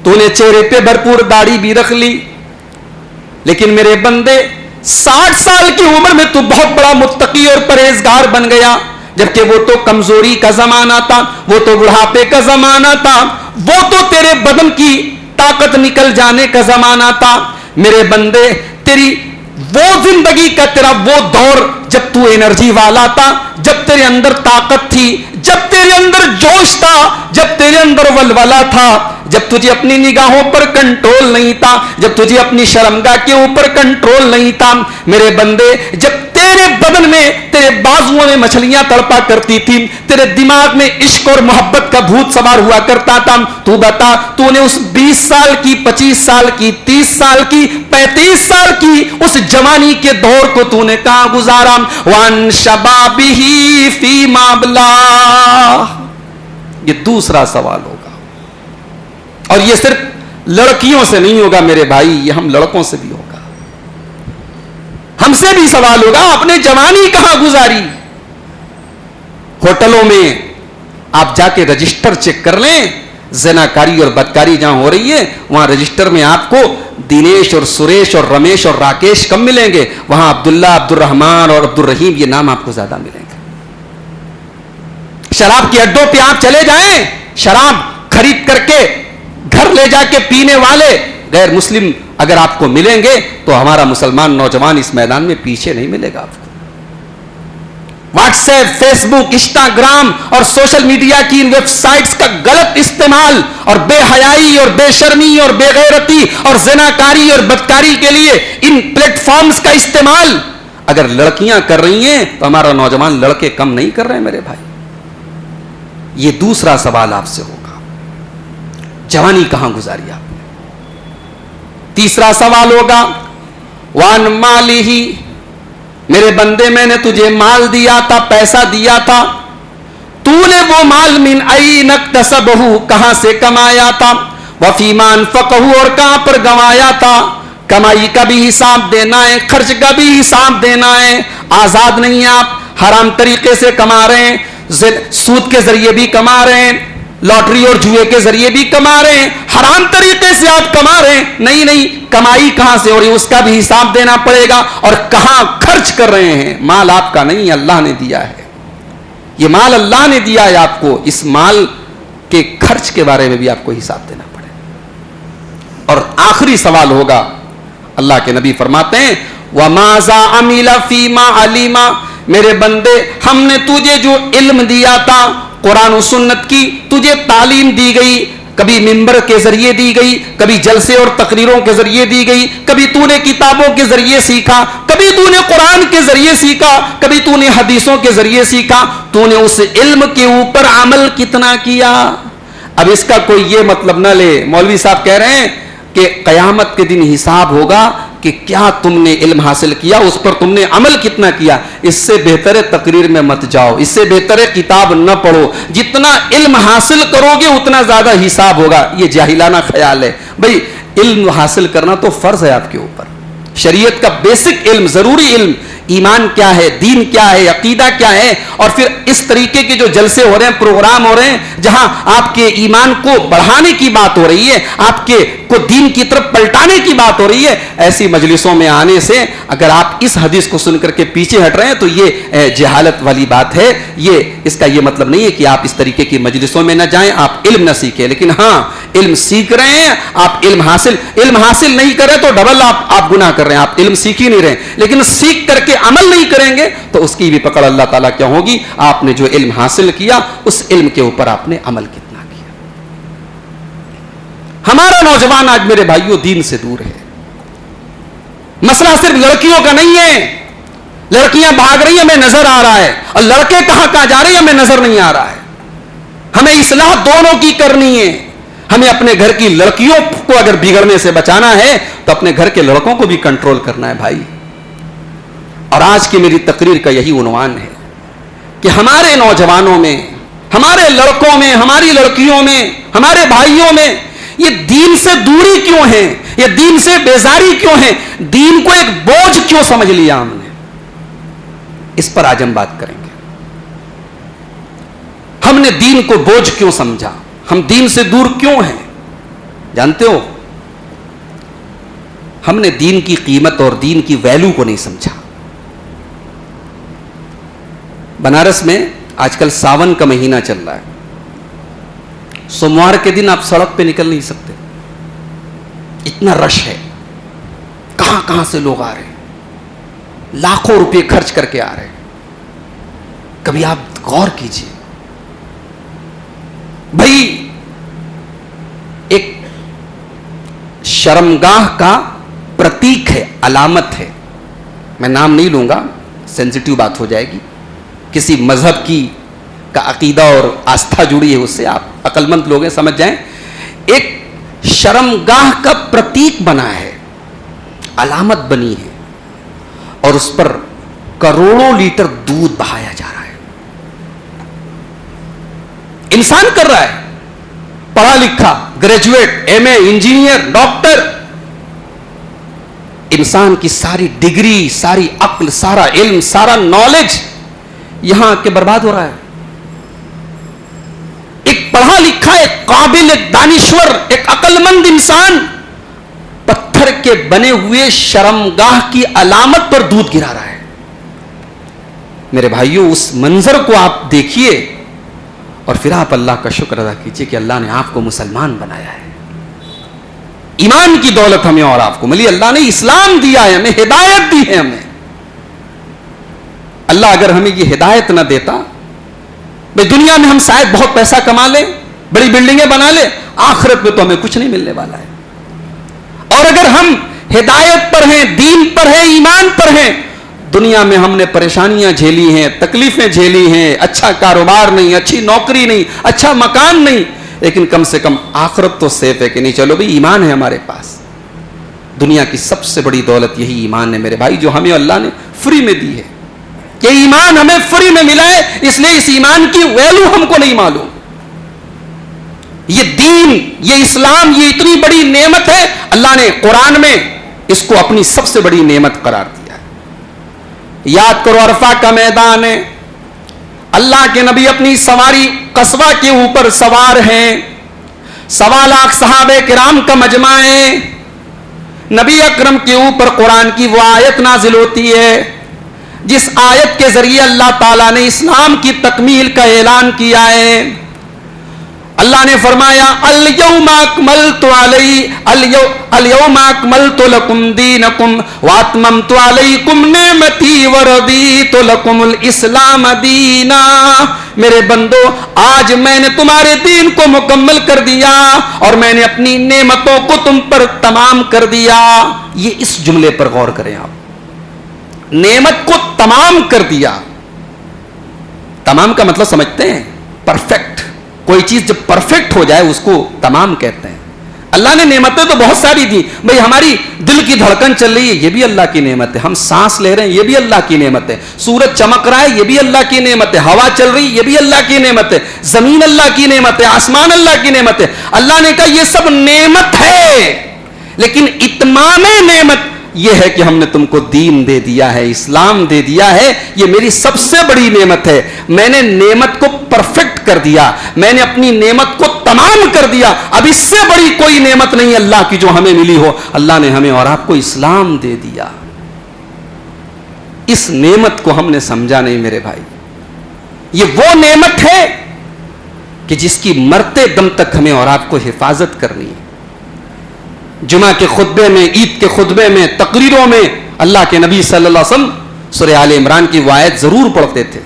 تو نے چہرے پہ بھرپور داڑھی بھی رکھ لی، لیکن میرے بندے 60 سال کی عمر میں تو بہت بڑا متقی اور پرہیزگار بن گیا، جبکہ وہ تو کمزوری کا زمانہ تھا، وہ تو بڑھاپے کا زمانہ تھا، وہ تو تیرے بدن کی طاقت نکل جانے کا زمانہ تھا۔ میرے بندے تیری وہ زندگی کا تیرا وہ دور جب تو انرجی والا تھا، جب تیرے اندر طاقت تھی، جب تیرے اندر جوش تھا، جب تیرے اندر ولولہ تھا، جب تجھے اپنی نگاہوں پر کنٹرول نہیں تھا، جب تجھے اپنی شرمگاہ کے اوپر کنٹرول نہیں تھا، میرے بندے جب تیرے بدن میں، تیرے بازوؤں میں مچھلیاں تڑپا کرتی تھی، تیرے دماغ میں عشق اور محبت کا بھوت سوار ہوا کرتا تھا، تو بتا تو نے اس 20 سال کی، 25 سال کی، 30 سال کی، 35 سال کی اس جوانی کے دور کو تو نے کہاں گزارا؟ وَعَنْ شَبَابِهِ فِيمَا أَبْلَىٰ، یہ دوسرا سوال ہوگا، اور یہ صرف لڑکیوں سے نہیں ہوگا میرے بھائی، یہ ہم لڑکوں سے بھی ہوگا، ہم سے بھی سوال ہوگا، اپنے جوانی کہاں گزاری؟ ہوٹلوں میں آپ جا کے رجسٹر چیک کر لیں، زناکاری اور بدکاری جہاں ہو رہی ہے وہاں رجسٹر میں آپ کو دینیش اور سریش اور رمیش اور راکیش کم ملیں گے، وہاں عبداللہ، عبد الرحمان اور عبد الرحیم یہ نام آپ کو زیادہ ملیں گے۔ شراب کے اڈوں پہ آپ چلے جائیں، شراب خرید کر کے گھر لے جا کے پینے والے غیر مسلم اگر آپ کو ملیں گے تو ہمارا مسلمان نوجوان اس میدان میں پیچھے نہیں ملے گا آپ کو۔ واٹس ایپ، فیس بک، انسٹاگرام اور سوشل میڈیا کی ان ویب سائٹس کا غلط استعمال اور بے حیائی اور بے شرمی اور بے غیرتی اور زناکاری اور بدکاری کے لیے ان پلیٹ فارمز کا استعمال اگر لڑکیاں کر رہی ہیں تو ہمارا نوجوان لڑکے کم نہیں کر رہے ہیں میرے بھائی۔ یہ دوسرا سوال آپ سے ہوگا، جوانی کہاں گزاری آپ نے؟ تیسرا سوال ہوگا وَعَنْ مَالِهِ میرے بندے میں نے تجھے مال دیا تھا, پیسہ دیا تھا, تو نے وہ مال من این اکتسبہ کہاں سے کمایا تھا, وفیما انفقہ اور کہاں پر گنوایا تھا. کمائی کا بھی حساب دینا ہے, خرچ کا بھی حساب دینا ہے. آزاد نہیں ہیں آپ, حرام طریقے سے کما رہے ہیں, سود کے ذریعے بھی کما رہے ہیں, لاٹری اور جوئے کے ذریعے بھی کما رہے ہیں, حرام طریقے سے آپ کما رہے ہیں. نہیں, کمائی کہاں سے ہو رہی ہے اس کا بھی حساب دینا پڑے گا, اور کہاں خرچ کر رہے ہیں. مال آپ کا نہیں, اللہ نے دیا ہے. یہ مال اللہ نے دیا ہے آپ کو, اس مال کے خرچ کے بارے میں بھی آپ کو حساب دینا پڑے گا. اور آخری سوال ہوگا, اللہ کے نبی فرماتے ہیں وَمَاذَا عَمِلَ فِي مَا عَلِمَ, میرے بندے ہم نے تجھے جو علم دیا تھا, قرآن و سنت کی تجھے تعلیم دی گئی, کبھی ممبر کے ذریعے دی گئی, کبھی جلسے اور تقریروں کے ذریعے دی گئی, کبھی تو نے کتابوں کے ذریعے سیکھا, کبھی تو نے قرآن کے ذریعے سیکھا, کبھی تو نے حدیثوں کے ذریعے سیکھا, تو نے اس علم کے اوپر عمل کتنا کیا. اب اس کا کوئی یہ مطلب نہ لے, مولوی صاحب کہہ رہے ہیں کہ قیامت کے دن حساب ہوگا کہ کیا تم نے علم حاصل کیا, اس پر تم نے عمل کتنا کیا. اس سے بہتر ہے تقریر میں مت جاؤ, اس سے بہتر ہے کتاب نہ پڑھو. جتنا علم حاصل کرو گے اتنا زیادہ حساب ہوگا. یہ جاہلانہ خیال ہے. بھئی علم حاصل کرنا تو فرض ہے آپ کے اوپر, شریعت کا بیسک علم, ضروری علم, ایمان کیا ہے, دین کیا ہے, عقیدہ کیا ہے. اور پھر اس طریقے کے جو جلسے ہو رہے ہیں, پروگرام ہو رہے ہیں, جہاں آپ کے ایمان کو بڑھانے کی بات ہو رہی ہے, آپ کے کو دین کی طرف پلٹانے کی بات ہو رہی ہے, ایسی مجلسوں میں آنے سے اگر آپ اس حدیث کو سن کر کے پیچھے ہٹ رہے ہیں تو یہ جہالت والی بات ہے. اس کا یہ مطلب نہیں ہے کہ آپ اس طریقے کی مجلسوں میں نہ جائیں, آپ علم نہ سیکھیں. لیکن ہاں, علم سیکھ رہے ہیں آپ, علم حاصل نہیں کر رہے تو ڈبل آپ گناہ کر رہے ہیں. آپ علم سیکھ ہی نہیں رہے, لیکن سیکھ کر کے عمل نہیں کریں گے تو اس کی بھی پکڑ اللہ تعالیٰ کیا ہوگی. آپ نے جو علم حاصل کیا اس علم کے اوپر آپ نے عمل کتنا کیا. ہمارا نوجوان آج میرے بھائیوں دین سے دور ہے. مسئلہ صرف لڑکیوں کا نہیں ہے, لڑکیاں بھاگ رہی ہیں ہمیں نظر آ رہا ہے, اور لڑکے کہاں جا رہے ہیں ہمیں نظر نہیں آ رہا ہے. ہمیں اصلاح دونوں کی کرنی ہے. ہمیں اپنے گھر کی لڑکیوں کو اگر بگڑنے سے بچانا ہے تو اپنے گھر کے لڑکوں کو بھی کنٹرول کرنا ہے بھائی. اور آج کی میری تقریر کا یہی عنوان ہے کہ ہمارے نوجوانوں میں, ہمارے لڑکوں میں, ہماری لڑکیوں میں, ہمارے بھائیوں میں یہ دین سے دوری کیوں ہے, یہ دین سے بیزاری کیوں ہے, دین کو ایک بوجھ کیوں سمجھ لیا ہم نے. اس پر آج ہم بات کریں گے. ہم نے دین کو بوجھ کیوں سمجھا, ہم دین سے دور کیوں ہیں. جانتے ہو, ہم نے دین کی قیمت اور دین کی ویلیو کو نہیں سمجھا. بنارس میں آج کل ساون کا مہینہ چل رہا ہے. سوموار کے دن آپ سڑک پہ نکل نہیں سکتے, اتنا رش ہے. کہاں سے لوگ آ رہے ہیں, لاکھوں روپے خرچ کر کے آ رہے ہیں. کبھی آپ غور کیجئے بھائی, ایک شرمگاہ کا پرتیک ہے, علامت ہے. میں نام نہیں لوں گا, سینسیٹیو بات ہو جائے گی. کسی مذہب کی کا عقیدہ اور آستھا جڑی ہے اس سے, آپ عقل مند لوگ ہیں, سمجھ جائیں. ایک شرمگاہ کا پرتیک بنا ہے, علامت بنی ہے, اور اس پر کروڑوں لیٹر دودھ بہایا جا رہا ہے. انسان کر رہا ہے, پڑھا لکھا, گریجویٹ, ایم اے, انجینئر, ڈاکٹر, انسان کی ساری ڈگری, ساری عقل, سارا علم, سارا نالج یہاں کے برباد ہو رہا ہے. ایک پڑھا لکھا, ایک قابل, ایک دانشور, ایک عقل مند انسان پتھر کے بنے ہوئے شرمگاہ کی علامت پر دودھ گرا رہا ہے. میرے بھائیوں, اس منظر کو آپ دیکھیے اور پھر آپ اللہ کا شکر ادا کیجئے کہ اللہ نے آپ کو مسلمان بنایا ہے. ایمان کی دولت ہمیں اور آپ کو ملی. اللہ نے اسلام دیا ہے, ہمیں ہدایت دی ہے. ہمیں اللہ اگر ہمیں یہ ہدایت نہ دیتا, بھئی دنیا میں ہم شاید بہت پیسہ کما لیں, بڑی بلڈنگیں بنا لیں, آخرت میں تو ہمیں کچھ نہیں ملنے والا ہے. اور اگر ہم ہدایت پر ہیں, دین پر ہیں, ایمان پر ہیں, دنیا میں ہم نے پریشانیاں جھیلی ہیں, تکلیفیں جھیلی ہیں, اچھا کاروبار نہیں, اچھی نوکری نہیں, اچھا مکان نہیں, لیکن کم سے کم آخرت تو سیف ہے کہ نہیں. چلو بھئی ایمان ہے ہمارے پاس. دنیا کی سب سے بڑی دولت یہی ایمان ہے میرے بھائی، جو ہمیں اللہ نے فری میں دی ہے. یہ ایمان ہمیں فری میں ملا ہے، اس لیے اس ایمان کی ویلو ہم کو نہیں معلوم. یہ دین، یہ اسلام، یہ اتنی بڑی نعمت ہے، اللہ نے قرآن میں اس کو اپنی سب سے بڑی نعمت قرار دیا ہے. یاد کرو عرفہ کا میدان ہے، اللہ کے نبی اپنی سواری قصبہ کے اوپر سوار ہیں، 1.25 لاکھ صحابہ کرام کا مجمع ہے. نبی اکرم کے اوپر قرآن کی وہ آیت نازل ہوتی ہے جس آیت کے ذریعے اللہ تعالیٰ نے اسلام کی تکمیل کا اعلان کیا ہے. اللہ نے فرمایا الیوم اکملت لکم دینکم واتممت علیکم نعمتی ورضیت لکم الاسلام دینا. میرے بندو، آج میں نے تمہارے دین کو مکمل کر دیا اور میں نے اپنی نعمتوں کو تم پر تمام کر دیا. یہ اس جملے پر غور کریں آپ، نعمت کو تمام کر دیا. تمام کا مطلب سمجھتے ہیں؟ پرفیکٹ. کوئی چیز جب پرفیکٹ ہو جائے اس کو تمام کہتے ہیں. اللہ نے نعمتیں تو بہت ساری دی بھئی. ہماری دل کی دھڑکن چل رہی ہے، یہ بھی اللہ کی نعمت ہے. ہم سانس لے رہے ہیں، یہ بھی اللہ کی نعمت ہے. سورج چمک رہا ہے، یہ بھی اللہ کی نعمت ہے. ہوا چل رہی، یہ بھی اللہ کی نعمت ہے. زمین اللہ کی نعمت ہے، آسمان اللہ کی نعمت ہے. اللہ نے کہا یہ سب نعمت ہے، لیکن اتمام نعمت یہ ہے کہ ہم نے تم کو دین دے دیا ہے، اسلام دے دیا ہے. یہ میری سب سے بڑی نعمت ہے. میں نے نعمت کو پرفیکٹ کر دیا، میں نے اپنی نعمت کو تمام کر دیا. اب اس سے بڑی کوئی نعمت نہیں اللہ کی جو ہمیں ملی ہو. اللہ نے ہمیں اور آپ کو اسلام دے دیا. اس نعمت کو ہم نے سمجھا نہیں میرے بھائی. یہ وہ نعمت ہے کہ جس کی مرتے دم تک ہمیں اور آپ کو حفاظت کرنی ہے. جمعہ کے خطبے میں، عید کے خطبے میں، تقریروں میں اللہ کے نبی صلی اللہ علیہ وسلم سورہ آل عمران کی وہ آیت ضرور پڑھتے تھے.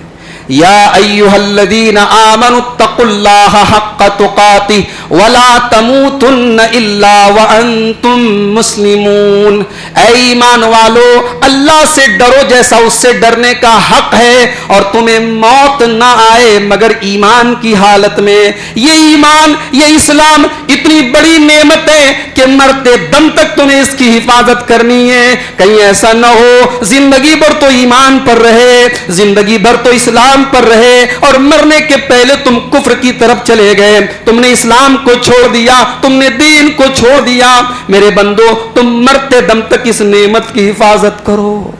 یا ایھا الذین آمنوا اتقوا اللہ حق تقاتہ ولا تموتن الا وانتم مسلمون. اے ایمان والو، اللہ سے ڈرو جیسا اس سے ڈرنے کا حق ہے، اور تمہیں موت نہ آئے مگر ایمان کی حالت میں. یہ ایمان، یہ اسلام اتنی بڑی نعمت ہے کہ مرتے دم تک تمہیں اس کی حفاظت کرنی ہے. کہیں ایسا نہ ہو زندگی بھر تو ایمان پر رہے، زندگی بھر تو اسلام پر رہے، اور مرنے کے پہلے تم کفر کی طرف چلے گئے. تم نے اسلام کو چھوڑ دیا، تم نے دین کو چھوڑ دیا. میرے بندو، تم مرتے دم تک اس نعمت کی حفاظت کرو.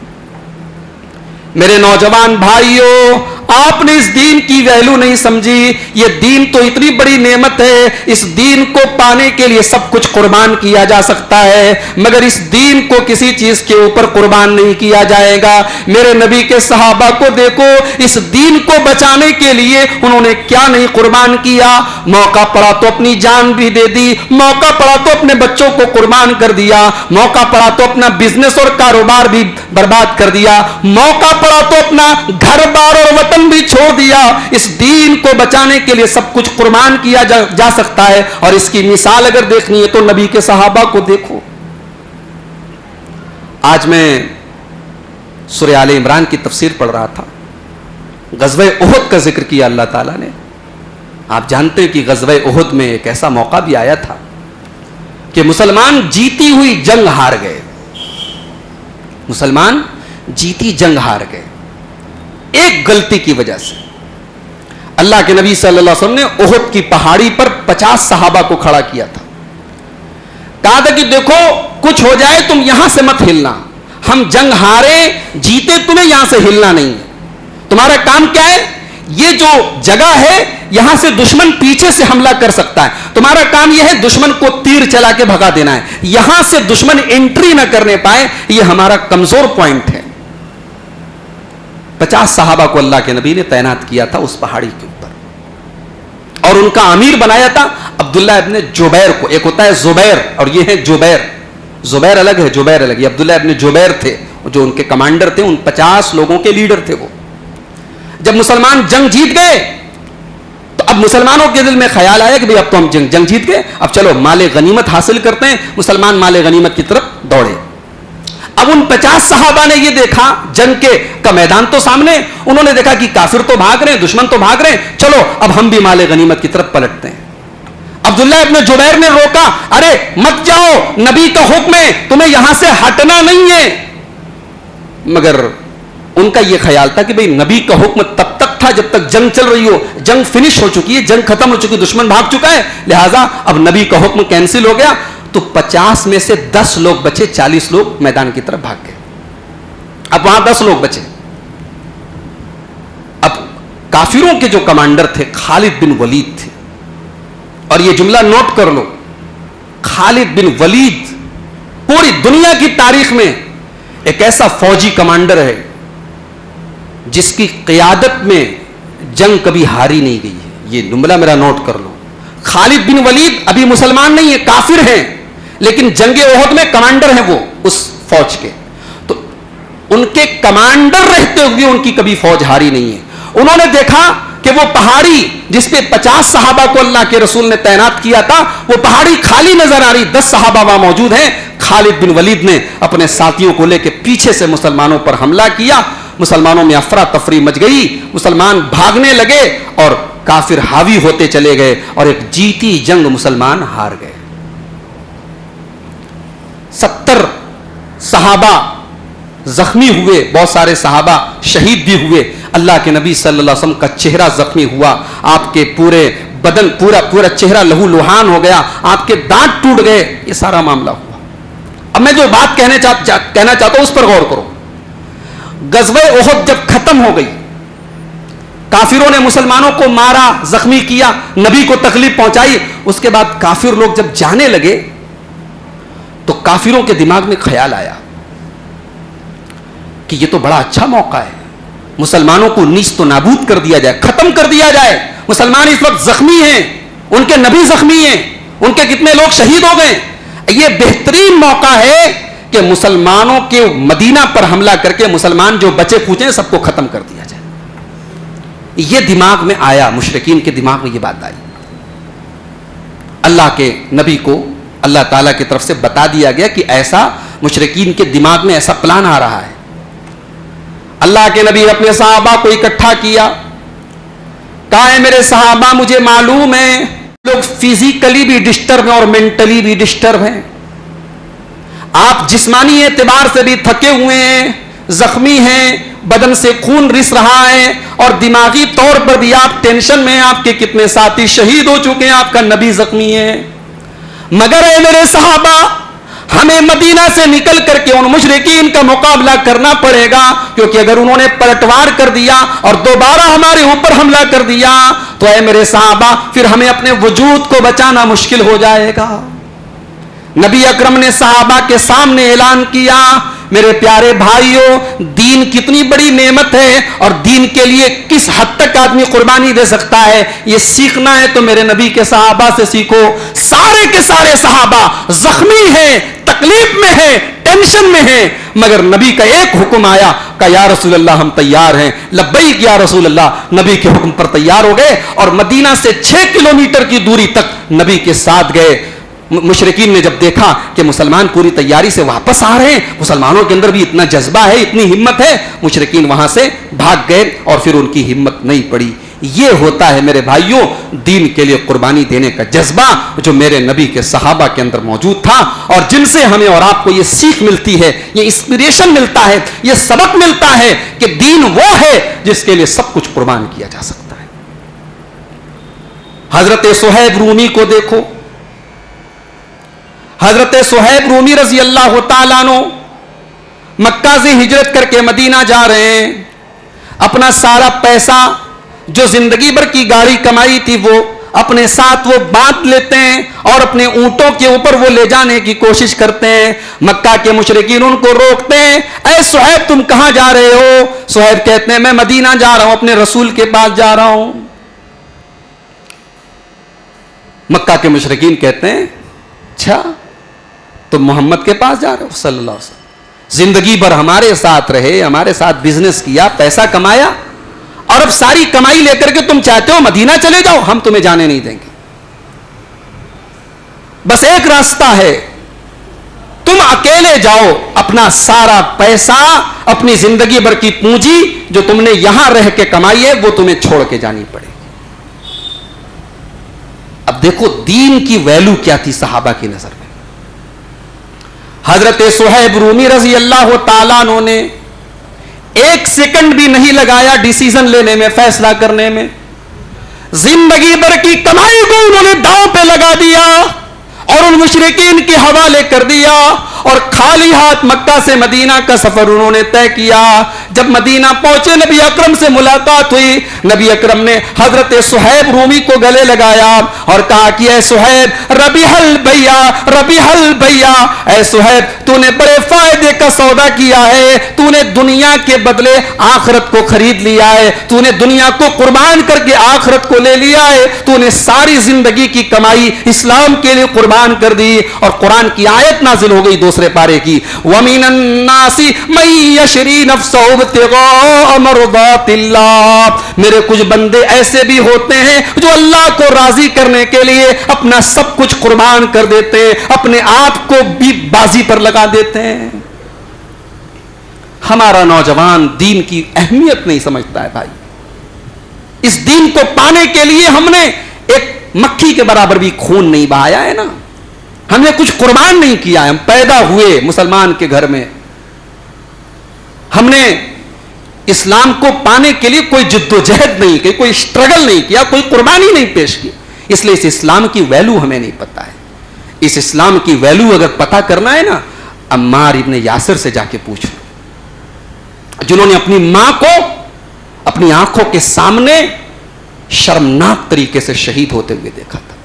میرے نوجوان بھائیوں، آپ نے اس دین کی ویلو نہیں سمجھی. یہ دین تو اتنی بڑی نعمت ہے، اس دین کو پانے کے لیے سب کچھ قربان کیا جا سکتا ہے، مگر اس دین کو کسی چیز کے اوپر قربان نہیں کیا جائے گا. میرے نبی کے صحابہ کو دیکھو، اس دین کو بچانے کے لیے انہوں نے کیا نہیں قربان کیا. موقع پڑا تو اپنی جان بھی دے دی، موقع پڑا تو اپنے بچوں کو قربان کر دیا، موقع پڑا تو اپنا بزنس اور کاروبار بھی برباد کر دیا، موقع پڑا تو اپنا گھر بار اور وطن بھی چھوڑ دیا. اس دین کو بچانے کے لیے سب کچھ قربان کیا جا سکتا ہے. اور اس کی مثال اگر دیکھنی ہے تو نبی کے صحابہ کو دیکھو. آج میں سورہ آل عمران کی تفسیر پڑھ رہا تھا. غزوہ احد کا ذکر کیا اللہ تعالیٰ نے. آپ جانتے ہیں کہ غزوہ احد میں ایک ایسا موقع بھی آیا تھا کہ مسلمان جیتی ہوئی جنگ ہار گئے. مسلمان جیتی جنگ ہار گئے ایک غلطی کی وجہ سے. اللہ کے نبی صلی اللہ علیہ وسلم نے احد کی پہاڑی پر 50 صحابہ کو کھڑا کیا تھا. کہا تھا کہ دیکھو کچھ ہو جائے تم یہاں سے مت ہلنا. ہم جنگ ہارے جیتے، تمہیں یہاں سے ہلنا نہیں ہے. تمہارا کام کیا ہے؟ یہ جو جگہ ہے یہاں سے دشمن پیچھے سے حملہ کر سکتا ہے. تمہارا کام یہ ہے دشمن کو تیر چلا کے بھگا دینا ہے. یہاں سے دشمن انٹری نہ کرنے پائے، یہ ہمارا کمزور پوائنٹ ہے. 50 صحابہ کو اللہ کے نبی نے تعینات کیا تھا اس پہاڑی کے اوپر، اور ان کا امیر بنایا تھا عبداللہ ابن جبیر کو. ایک ہوتا ہے زبیر اور یہ ہے جبیر. زبیر الگ ہے، جبیر الگ. یہ عبداللہ ابن جبیر تھے جو ان کے کمانڈر تھے، ان 50 لوگوں کے لیڈر تھے وہ. جب مسلمان جنگ جیت گئے تو اب مسلمانوں کے دل میں خیال آیا کہ بھئی اب تو ہم جنگ جیت گئے، اب چلو مال غنیمت حاصل کرتے ہیں. مسلمان مال غنیمت کی طرف دوڑے. اب ان 50 صحابہ نے یہ دیکھا، جنگ کا میدان تو سامنے، انہوں نے دیکھا کہ کافر تو بھاگ رہے ہیں، دشمن تو بھاگ رہے ہیں، چلو اب ہم بھی مال غنیمت کی طرف پلٹتے ہیں. عبداللہ ابن جبیر نے روکا, ارے مت جاؤ, نبی کا حکم ہے, تمہیں یہاں سے ہٹنا نہیں ہے. مگر ان کا یہ خیال تھا کہ بھئی نبی کا حکم تب تک تھا جب تک جنگ چل رہی ہو, جنگ فنش ہو چکی ہے, جنگ ختم ہو چکی, دشمن بھاگ چکا ہے, لہذا اب نبی کا حکم کینسل ہو گیا. تو 50 میں سے 10 لوگ بچے, 40 لوگ میدان کی طرف بھاگ گئے. اب وہاں 10 لوگ بچے. اب کافروں کے جو کمانڈر تھے خالد بن ولید تھے, اور یہ جملہ نوٹ کر لو, خالد بن ولید پوری دنیا کی تاریخ میں ایک ایسا فوجی کمانڈر ہے جس کی قیادت میں جنگ کبھی ہاری نہیں گئی ہے. یہ جملہ میرا نوٹ کر لو. خالد بن ولید ابھی مسلمان نہیں ہے, کافر ہیں, لیکن جنگ احد میں کمانڈر ہیں وہ اس فوج کے. تو ان کے کمانڈر رہتے ہوئے ان کی کبھی فوج ہاری نہیں ہے. انہوں نے دیکھا کہ وہ پہاڑی جس پہ 50 صحابہ کو اللہ کے رسول نے تعینات کیا تھا, وہ پہاڑی خالی نظر آ رہی, 10 صحابہ وہاں موجود ہیں. خالد بن ولید نے اپنے ساتھیوں کو لے کے پیچھے سے مسلمانوں پر حملہ کیا. مسلمانوں میں افراتفری مچ گئی, مسلمان بھاگنے لگے اور کافر حاوی ہوتے چلے گئے, اور ایک جیتی جنگ مسلمان ہار گئے. 70 صحابہ زخمی ہوئے, بہت سارے صحابہ شہید بھی ہوئے. اللہ کے نبی صلی اللہ علیہ وسلم کا چہرہ زخمی ہوا, آپ کے پورے بدن پورا چہرہ لہو لہان ہو گیا, آپ کے دانت ٹوٹ گئے. یہ سارا معاملہ ہوا. اب میں جو بات کہنا چاہتا ہوں اس پر غور کرو. غزوہ احد جب ختم ہو گئی, کافروں نے مسلمانوں کو مارا, زخمی کیا, نبی کو تکلیف پہنچائی, اس کے بعد کافر لوگ جب جانے لگے تو کافروں کے دماغ میں خیال آیا کہ یہ تو بڑا اچھا موقع ہے, مسلمانوں کو نیست و نابود کر دیا جائے, ختم کر دیا جائے. مسلمان اس وقت زخمی ہیں, ان کے نبی زخمی ہیں, ان کے کتنے لوگ شہید ہو گئے. یہ بہترین موقع ہے کہ مسلمانوں کے مدینہ پر حملہ کر کے مسلمان جو بچے کھوچے سب کو ختم کر دیا جائے. یہ دماغ میں آیا, مشرکین کے دماغ میں یہ بات آئی. اللہ کے نبی کو اللہ تعالیٰ کی طرف سے بتا دیا گیا کہ ایسا مشرکین کے دماغ میں ایسا پلان آ رہا ہے. اللہ کے نبی نے اپنے صحابہ کو اکٹھا کیا, کہا ہے میرے صحابہ مجھے معلوم ہے لوگ فزیکلی بھی ڈسٹرب ہیں اور مینٹلی بھی ڈسٹرب ہیں, آپ جسمانی اعتبار سے بھی تھکے ہوئے ہیں, زخمی ہیں, بدن سے خون رس رہا ہے, اور دماغی طور پر بھی آپ ٹینشن میں ہیں, آپ کے کتنے ساتھی شہید ہو چکے ہیں, آپ کا نبی زخمی ہے. مگر اے میرے صحابہ, ہمیں مدینہ سے نکل کر کے ان مشرکین کا مقابلہ کرنا پڑے گا, کیونکہ اگر انہوں نے پلٹوار کر دیا اور دوبارہ ہمارے اوپر حملہ کر دیا تو اے میرے صحابہ پھر ہمیں اپنے وجود کو بچانا مشکل ہو جائے گا. نبی اکرم نے صحابہ کے سامنے اعلان کیا, میرے پیارے بھائیوں, دین کتنی بڑی نعمت ہے اور دین کے لیے کس حد تک آدمی قربانی دے سکتا ہے, یہ سیکھنا ہے تو میرے نبی کے صحابہ سے سیکھو. سارے کے سارے صحابہ زخمی ہیں, تکلیف میں ہیں, ٹینشن میں ہیں, مگر نبی کا ایک حکم آیا کہ یا رسول اللہ ہم تیار ہیں. لبیک یا رسول اللہ, نبی کے حکم پر تیار ہو گئے اور مدینہ سے 6 کلومیٹر کی دوری تک نبی کے ساتھ گئے. مشرکین نے جب دیکھا کہ مسلمان پوری تیاری سے واپس آ رہے ہیں, مسلمانوں کے اندر بھی اتنا جذبہ ہے, اتنی ہمت ہے, مشرکین وہاں سے بھاگ گئے اور پھر ان کی ہمت نہیں پڑی. یہ ہوتا ہے میرے بھائیوں دین کے لیے قربانی دینے کا جذبہ جو میرے نبی کے صحابہ کے اندر موجود تھا, اور جن سے ہمیں اور آپ کو یہ سیکھ ملتی ہے, یہ انسپریشن ملتا ہے, یہ سبق ملتا ہے کہ دین وہ ہے جس کے لیے سب کچھ قربان کیا جا سکتا ہے. حضرت صہیب رومی کو دیکھو, حضرت صہیب رومی رضی اللہ تعالیٰ عنہ مکہ سے ہجرت کر کے مدینہ جا رہے ہیں. اپنا سارا پیسہ جو زندگی بھر کی گاڑی کمائی تھی وہ اپنے ساتھ وہ بانٹ لیتے ہیں اور اپنے اونٹوں کے اوپر وہ لے جانے کی کوشش کرتے ہیں. مکہ کے مشرکین ان کو روکتے ہیں, اے صہیب تم کہاں جا رہے ہو؟ صہیب کہتے ہیں میں مدینہ جا رہا ہوں, اپنے رسول کے پاس جا رہا ہوں. مکہ کے مشرکین کہتے ہیں اچھا تم محمد کے پاس جا رہے ہو صلی اللہ علیہ وسلم, زندگی بھر ہمارے ساتھ رہے, ہمارے ساتھ بزنس کیا, پیسہ کمایا, اور اب ساری کمائی لے کر کے تم چاہتے ہو مدینہ چلے جاؤ؟ ہم تمہیں جانے نہیں دیں گے. بس ایک راستہ ہے, تم اکیلے جاؤ, اپنا سارا پیسہ, اپنی زندگی بھر کی پونجی جو تم نے یہاں رہ کے کمائی ہے وہ تمہیں چھوڑ کے جانی پڑے. اب دیکھو دین کی ویلو کیا تھی صحابہ کی نظر میں. حضرت صہیب رومی رضی اللہ تعالیٰ عنہ نے ایک سیکنڈ بھی نہیں لگایا ڈیسیزن لینے میں, فیصلہ کرنے میں. زندگی بھر کی کمائی کو انہوں نے داؤں پہ لگا دیا اور ان مشرکین کے حوالے کر دیا, اور خالی ہاتھ مکہ سے مدینہ کا سفر انہوں نے طے کیا. جب مدینہ پہنچے نبی اکرم سے ملاقات ہوئی, نبی اکرم نے حضرت صہیب رومی کو گلے لگایا اور کہا کہ اے صہیب ربیح البیع ربیح البیع, اے صہیب تو نے بڑے فائدے کا سودا کیا ہے, تو نے دنیا کے بدلے آخرت کو خرید لیا ہے, تو نے دنیا کو قربان کر کے آخرت کو لے لیا ہے, تو نے ساری زندگی کی کمائی اسلام کے لیے قربان کر دی. اور قرآن کی آیت نازل ہو گئی دوسرے پارے کی, وَمِنَ النَّاسِ مَن يَشْرِي نَفْسَهُ ابْتِغَاءَ مَرْضَاتِ اللَّهِ, میرے کچھ بندے ایسے بھی ہوتے ہیں جو اللہ کو راضی کرنے کے لیے اپنا سب کچھ قربان کر دیتے ہیں, اپنے آپ کو بھی بازی پر لگا دیتے ہیں. ہمارا نوجوان دین کی اہمیت نہیں سمجھتا ہے بھائی. اس دین کو پانے کے لیے ہم نے ایک مکھی کے برابر بھی خون نہیں بہایا ہے نا, ہم نے کچھ قربان نہیں کیا ہے. ہم پیدا ہوئے مسلمان کے گھر میں, ہم نے اسلام کو پانے کے لیے کوئی جدوجہد نہیں کی, کوئی اسٹرگل نہیں کیا, کوئی قربانی نہیں پیش کی. اس لیے اس اسلام کی ویلو ہمیں نہیں پتا ہے. اس اسلام کی ویلو اگر پتا کرنا ہے نا, عمار ابن یاسر سے جا کے پوچھو, جنہوں نے اپنی ماں کو اپنی آنکھوں کے سامنے شرمناک طریقے سے شہید ہوتے ہوئے دیکھا تھا.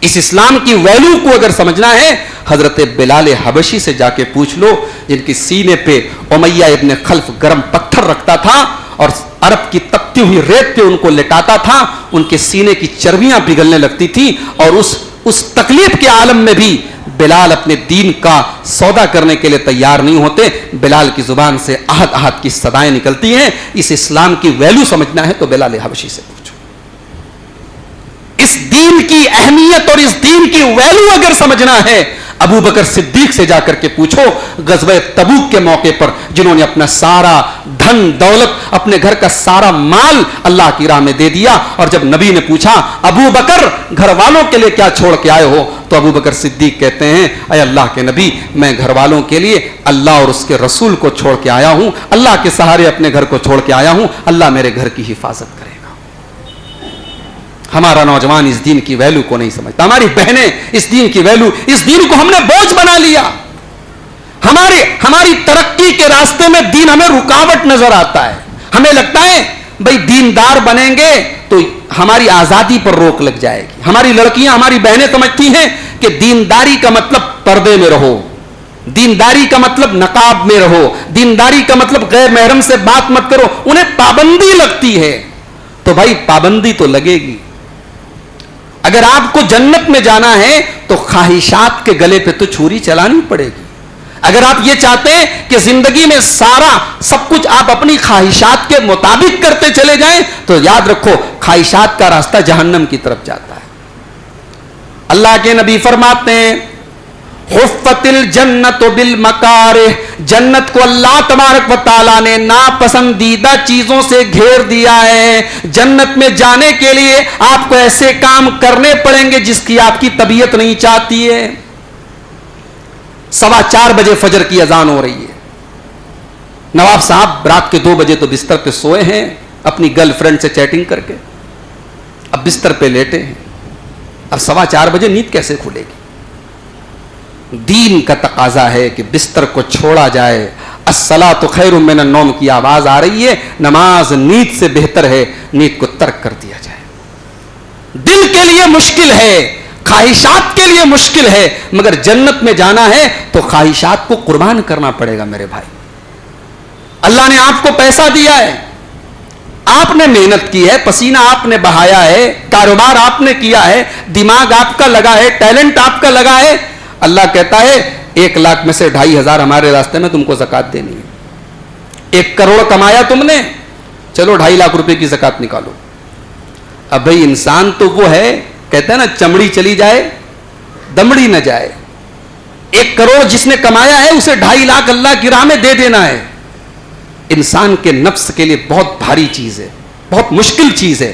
اس اسلام کی ویلو کو اگر سمجھنا ہے, حضرت بلال حبشی سے جا کے پوچھ لو, جن کی سینے پہ امیہ ابن خلف گرم پتھر رکھتا تھا اور عرب کی تپتی ہوئی ریت پہ ان کو لٹاتا تھا, ان کے سینے کی چربیاں پگھلنے لگتی تھی, اور اس تکلیف کے عالم میں بھی بلال اپنے دین کا سودا کرنے کے لیے تیار نہیں ہوتے. بلال کی زبان سے احد احد کی صدائیں نکلتی ہیں. اس اسلام کی ویلو سمجھنا ہے تو بلال حبشی سے پوچھو. اس دین کی اہمیت اور اس دین کی ویلو اگر سمجھنا ہے, ابو بکر صدیق سے جا کر کے پوچھو, غزوہ تبوک کے موقع پر جنہوں نے اپنا سارا دھن دولت, اپنے گھر کا سارا مال اللہ کی راہ میں دے دیا, اور جب نبی نے پوچھا ابو بکر گھر والوں کے لیے کیا چھوڑ کے آئے ہو, تو ابو بکر صدیق کہتے ہیں اے اللہ کے نبی, میں گھر والوں کے لیے اللہ اور اس کے رسول کو چھوڑ کے آیا ہوں, اللہ کے سہارے اپنے گھر کو چھوڑ کے آیا ہوں, اللہ میرے گھر کی حفاظت کرے. ہمارا نوجوان اس دین کی ویلو کو نہیں سمجھتا. ہماری بہنیں اس دین کی ویلو, اس دین کو ہم نے بوجھ بنا لیا. ہماری ترقی کے راستے میں دین ہمیں رکاوٹ نظر آتا ہے. ہمیں لگتا ہے بھئی دیندار بنیں گے تو ہماری آزادی پر روک لگ جائے گی. ہماری لڑکیاں, ہماری بہنیں سمجھتی ہیں کہ دینداری کا مطلب پردے میں رہو, دینداری کا مطلب نقاب میں رہو, دینداری کا مطلب غیر محرم سے بات مت کرو. انہیں پابندی لگتی ہے. تو بھائی پابندی تو لگے گی. اگر آپ کو جنت میں جانا ہے تو خواہشات کے گلے پہ تو چھری چلانی پڑے گی. اگر آپ یہ چاہتے ہیں کہ زندگی میں سارا سب کچھ آپ اپنی خواہشات کے مطابق کرتے چلے جائیں, تو یاد رکھو خواہشات کا راستہ جہنم کی طرف جاتا ہے. اللہ کے نبی فرماتے ہیں حفت الجنت بالمکارہ, جنت کو اللہ تبارک و تعالیٰ نے ناپسندیدہ چیزوں سے گھیر دیا ہے. جنت میں جانے کے لیے آپ کو ایسے کام کرنے پڑیں گے جس کی آپ کی طبیعت نہیں چاہتی ہے. 4:15 بجے فجر کی اذان ہو رہی ہے, نواب صاحب رات کے 2 بجے تو بستر پہ سوئے ہیں اپنی گرل فرینڈ سے چیٹنگ کر کے, اب بستر پہ لیٹے ہیں. اب 4:15 بجے نیند کیسے کھلے گی؟ دین کا تقاضا ہے کہ بستر کو چھوڑا جائے. الصلاۃ خیر من النوم کی آواز آ رہی ہے, نماز نیند سے بہتر ہے, نیند کو ترک کر دیا جائے. دل کے لیے مشکل ہے, خواہشات کے لیے مشکل ہے, مگر جنت میں جانا ہے تو خواہشات کو قربان کرنا پڑے گا میرے بھائی. اللہ نے آپ کو پیسہ دیا ہے, آپ نے محنت کی ہے, پسینہ آپ نے بہایا ہے, کاروبار آپ نے کیا ہے, دماغ آپ کا لگا ہے, ٹیلنٹ آپ کا لگا ہے. اللہ کہتا ہے 1 لاکھ میں سے 2,500 ہمارے راستے میں تم کو زکات دینی ہے. 1 کروڑ کمایا تم نے, چلو 2.5 لاکھ روپے کی زکات نکالو. اب بھائی انسان تو وہ ہے, کہتے ہیں نا چمڑی چلی جائے دمڑی نہ جائے. 1 کروڑ جس نے کمایا ہے اسے 2.5 لاکھ اللہ کی راہ میں دے دینا ہے. انسان کے نفس کے لیے بہت بھاری چیز ہے, بہت مشکل چیز ہے.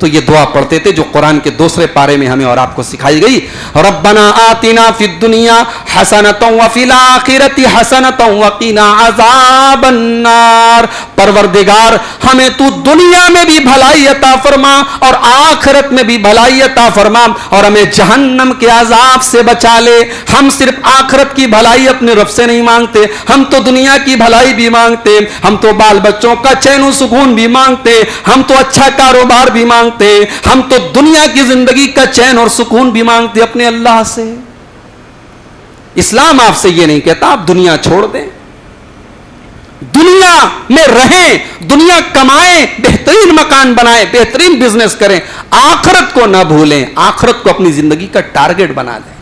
تو یہ دعا پڑھتے تھے جو قرآن کے دوسرے پارے میں ہمیں اور آپ کو سکھائی گئی. ربنا آتنا فی الدنیا حسنۃ وفی الآخرۃ حسنۃ وقنا عذاب النار. پروردگار ہمیں تو دنیا میں بھی بھلائی عطا فرما اور آخرت میں بھی بھلائی عطا فرما اور ہمیں جہنم کے عذاب سے بچا لے. ہم صرف آخرت کی بھلائی اپنے رب سے نہیں مانگتے, ہم تو دنیا کی بھلائی بھی مانگتے, ہم تو بال بچوں کا چین و سکون بھی مانگتے, ہم تو اچھا کاروبار بھی مانگتے, ہم تو دنیا کی زندگی کا چین اور سکون بھی مانگتے اپنے اللہ سے. اسلام آپ سے یہ نہیں کہتا آپ دنیا چھوڑ دیں, دنیا میں رہیں, دنیا کمائیں, بہترین مکان بنائیں, بہترین بزنس کریں, آخرت کو نہ بھولیں, آخرت کو اپنی زندگی کا ٹارگٹ بنا لیں.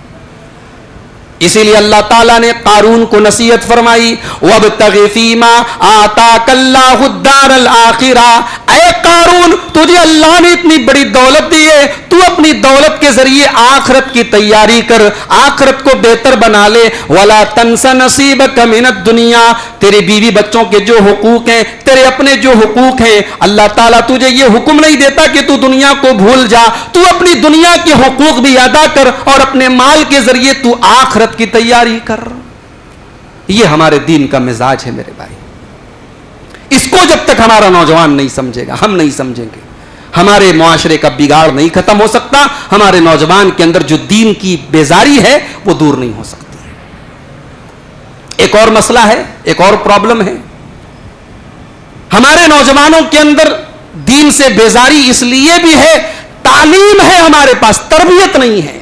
اسی لیے اللہ تعالیٰ نے قارون کو نصیحت فرمائی وَابْتَغِ فِي مَا آتَاكَ اللَّهُ الدَّارَ الْآخِرَةَ. اے قارون تجھے اللہ نے اتنی بڑی دولت دی ہے, تو اپنی دولت کے ذریعے آخرت کی تیاری کر, آخرت کو بہتر بنا لے. وَلَا تَنْسَ نَصِيبَكَ مِنَ الدُّنْيَا. تیرے بیوی بچوں کے جو حقوق ہیں, تیرے اپنے جو حقوق ہیں, اللہ تعالیٰ تجھے یہ حکم نہیں دیتا کہ تو دنیا کو بھول جا, تو اپنی دنیا کے حقوق بھی ادا کر اور اپنے مال کے ذریعے تو آخرت کی تیاری کر. یہ ہمارے دین کا مزاج ہے میرے بھائی. اس کو جب تک ہمارا نوجوان نہیں سمجھے گا, ہم نہیں سمجھیں گے, ہمارے معاشرے کا بگاڑ نہیں ختم ہو سکتا, ہمارے نوجوان کے اندر جو دین کی بیزاری ہے وہ دور نہیں ہو سکتی. ایک اور مسئلہ ہے, ایک اور پرابلم ہے, ہمارے نوجوانوں کے اندر دین سے بیزاری اس لیے بھی ہے, تعلیم ہے ہمارے پاس, تربیت نہیں ہے.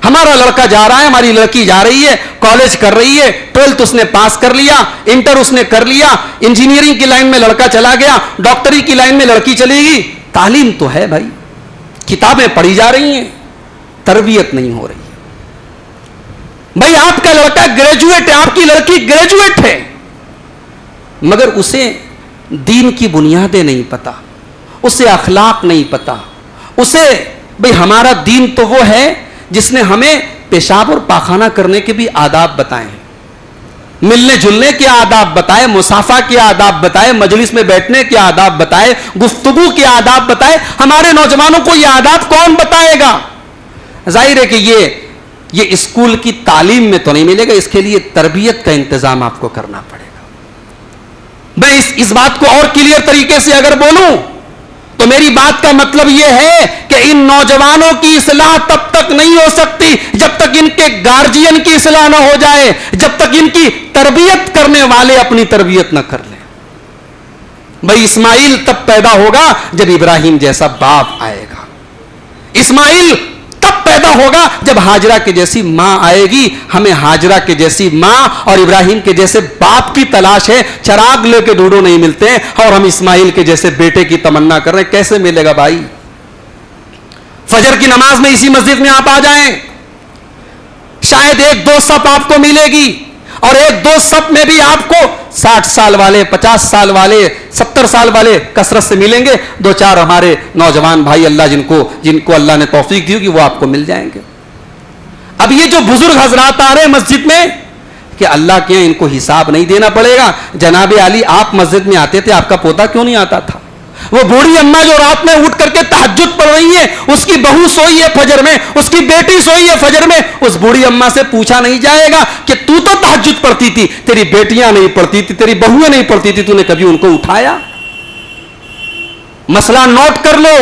ہمارا لڑکا جا رہا ہے, ہماری لڑکی جا رہی ہے, کالج کر رہی ہے, 12th اس نے پاس کر لیا, انٹر اس نے کر لیا, انجینئرنگ کی لائن میں لڑکا چلا گیا, ڈاکٹری کی لائن میں لڑکی چلے گی. تعلیم تو ہے بھائی, کتابیں پڑھی جا رہی ہیں, تربیت نہیں ہو رہی ہے. بھائی آپ کا لڑکا گریجویٹ ہے, آپ کی لڑکی گریجویٹ ہے, مگر اسے دین کی بنیادیں نہیں پتا, اسے اخلاق نہیں پتا, اسے بھائی ہمارا دین تو وہ ہے جس نے ہمیں پیشاب اور پاخانہ کرنے کے بھی آداب بتائے, ملنے جلنے کے آداب بتائے, مسافہ کے آداب بتائے, مجلس میں بیٹھنے کے آداب بتائے, گفتگو کے آداب بتائے. ہمارے نوجوانوں کو یہ آداب کون بتائے گا؟ ظاہر ہے کہ یہ اسکول کی تعلیم میں تو نہیں ملے گا, اس کے لیے تربیت کا انتظام آپ کو کرنا پڑے گا. میں اس بات کو اور کلیئر طریقے سے اگر بولوں تو میری بات کا مطلب یہ ہے کہ ان نوجوانوں کی اصلاح تب تک نہیں ہو سکتی جب تک ان کے گارجین کی اصلاح نہ ہو جائے, جب تک ان کی تربیت کرنے والے اپنی تربیت نہ کر لیں. بھائی اسماعیل تب پیدا ہوگا جب ابراہیم جیسا باپ آئے گا, اسماعیل تب پیدا ہوگا جب ہاجرہ کے جیسی ماں آئے گی. ہمیں ہاجرہ کے جیسی ماں اور ابراہیم کے جیسے باپ کی تلاش ہے. چراغ لے کے ڈوڈو نہیں ملتے ہیں اور ہم اسماعیل کے جیسے بیٹے کی تمنا کر رہے ہیں. کیسے ملے گا بھائی؟ فجر کی نماز میں اسی مسجد میں آپ آ جائیں, شاید ایک دو صف آپ کو ملے گی, اور ایک دو صف میں بھی آپ کو 60 سال والے, 50 سال والے, 70 سال والے کثرت سے ملیں گے. 2-4 ہمارے نوجوان بھائی اللہ جن کو اللہ نے توفیق دی ہوگی وہ آپ کو مل جائیں گے. اب یہ جو بزرگ حضرات آ رہے ہیں مسجد میں, کہ اللہ کے ان کو حساب نہیں دینا پڑے گا. جناب علی آپ مسجد میں آتے تھے, آپ کا پوتا کیوں نہیں آتا تھا؟ وہ بوڑھی اماں جو رات میں اٹھ کر کے تہجد پڑھ رہی ہے, اس کی بہو سوئی ہے فجر میں, اس کی بیٹی سوئی ہے فجر میں, اس بوڑھی اماں سے پوچھا نہیں جائے گا کہ تو تہجد پڑھتی تھی, تیری بیٹیاں نہیں پڑھتی تھی, تیری بہویں نہیں پڑھتی تھی, تو نے کبھی ان کو اٹھایا؟ مسئلہ نوٹ کر لو,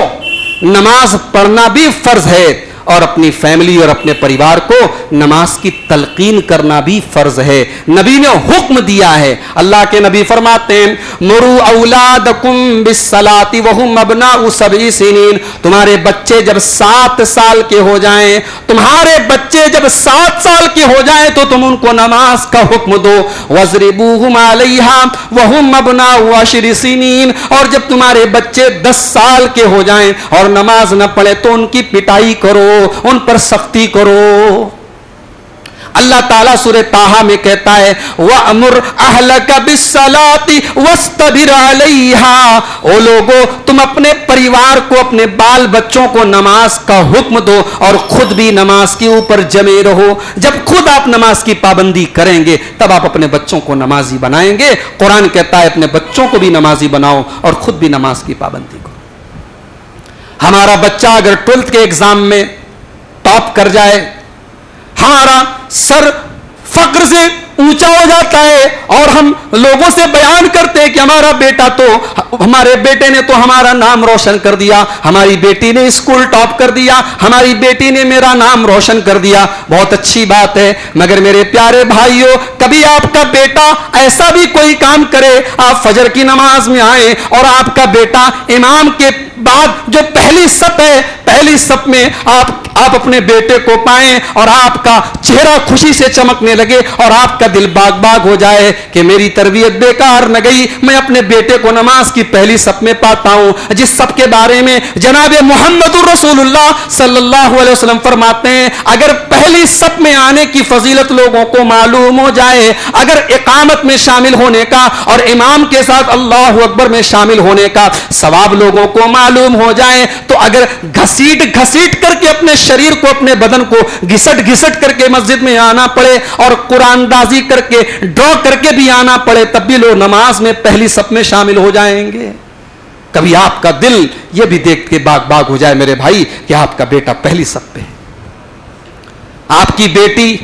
نماز پڑھنا بھی فرض ہے اور اپنی فیملی اور اپنے پریوار کو نماز کی تلقین کرنا بھی فرض ہے. نبی نے حکم دیا ہے. اللہ کے نبی فرماتے ہیں مرو اولادکم بالصلاۃ وہم ابناء 7 سنین. تمہارے بچے جب 7 سال کے ہو جائیں, تمہارے بچے جب 7 سال کے ہو جائیں تو تم ان کو نماز کا حکم دو. وَاضْرِبُوهُمْ عَلَيْهَا وَهُمْ أَبْنَاءُ 10 سنین. اور جب تمہارے بچے 10 سال کے ہو جائیں اور نماز نہ پڑھے تو ان کی پٹائی کرو, ان پر سختی کرو. اللہ تعالیٰ سورہ طٰہٰ میں کہتا ہے وَأْمُرْ أَهْلَكَ بِالصَّلَاةِ وَاسْتَبِرْ عَلَيْهَا، او لوگو تم اپنے پریوار کو، اپنے بال بچوں کو نماز کا حکم دو اور خود بھی نماز کے اوپر جمے رہو۔ جب خود آپ نماز کی پابندی کریں گے تب آپ اپنے بچوں کو نمازی بنائیں گے۔ قرآن کہتا ہے اپنے بچوں کو بھی نمازی بناؤ اور خود بھی نماز کی پابندی کرو۔ ہمارا بچہ اگر 12th کے ایگزام میں ٹاپ کر جائے، ہمارا سر فخر سے اونچا ہو جاتا ہے اور ہم لوگوں سے بیان کرتے ہیں کہ ہمارا بیٹا تو، ہمارے بیٹے نے تو ہمارا نام روشن کر دیا، ہماری بیٹی نے اسکول ٹاپ کر دیا، ہماری بیٹی نے میرا نام روشن کر دیا، بہت اچھی بات ہے۔ مگر میرے پیارے بھائیوں، کبھی آپ کا بیٹا ایسا بھی کوئی کام کرے، آپ فجر کی نماز میں آئیں اور آپ کا بیٹا امام کے بعد جو پہلی صف ہے، پہلی صف میں آپ اپنے بیٹے کو پائیں اور آپ کا چہرہ خوشی سے چمکنے لگے اور آپ کا دل باغ باغ ہو جائے کہ میری تربیت بیکار نہ گئی، میں اپنے بیٹے کو نماز کی پہلی صف میں پاتا ہوں، جس صف کے بارے میں جناب محمد رسول اللہ صلی اللہ علیہ وسلم فرماتے ہیں اگر پہلی صف میں آنے کی فضیلت لوگوں کو معلوم ہو جائے، اگر اقامت میں شامل ہونے کا اور امام کے ساتھ اللہ اکبر میں شامل ہونے کا ثواب لوگوں کو معلوم ہو جائے، تو اگر گھسیٹ گھسیٹ کر کے اپنے شریر کو، اپنے بدن کو گھسٹ گھسٹ کر کے مسجد میں آنا پڑے اور قرآن دازی کر کے ڈرا کر کے بھی آنا پڑے، تب بھی لوگ نماز میں پہلی صف میں شامل ہو جائیں گے۔ کبھی آپ کا دل یہ بھی دیکھ کے باغ باغ ہو جائے میرے بھائی کہ آپ کا بیٹا پہلی صف پہ ہے، آپ کی بیٹی،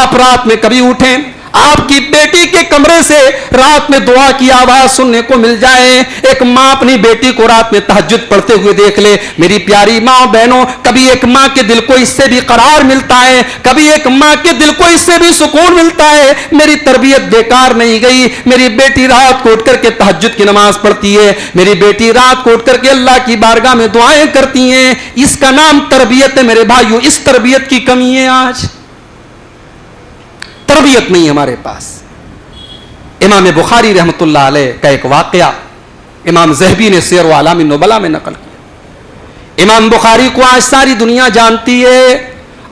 آپ رات میں کبھی اٹھیں، آپ کی بیٹی کے کمرے سے رات میں دعا کی آواز سننے کو مل جائے، ایک ماں اپنی بیٹی کو رات میں تہجد پڑھتے ہوئے دیکھ لے۔ میری پیاری ماں بہنوں، کبھی ایک ماں کے دل کو اس سے بھی قرار ملتا ہے، کبھی ایک ماں کے دل کو اس سے بھی سکون ملتا ہے، میری تربیت بیکار نہیں گئی، میری بیٹی رات کو اٹھ کر کے تہجد کی نماز پڑھتی ہے، میری بیٹی رات کو اٹھ کر کے اللہ کی بارگاہ میں دعائیں کرتی ہیں۔ اس کا نام تربیت ہے میرے بھائیو۔ اس تربیت کی کمی ہے، آج تربیت نہیں ہمارے پاس۔ امام بخاری رحمت اللہ علیہ کا ایک واقعہ امام ذہبی نے سیر و اعلام النبلاء میں نقل کیا۔ امام بخاری کو آج ساری دنیا جانتی ہے،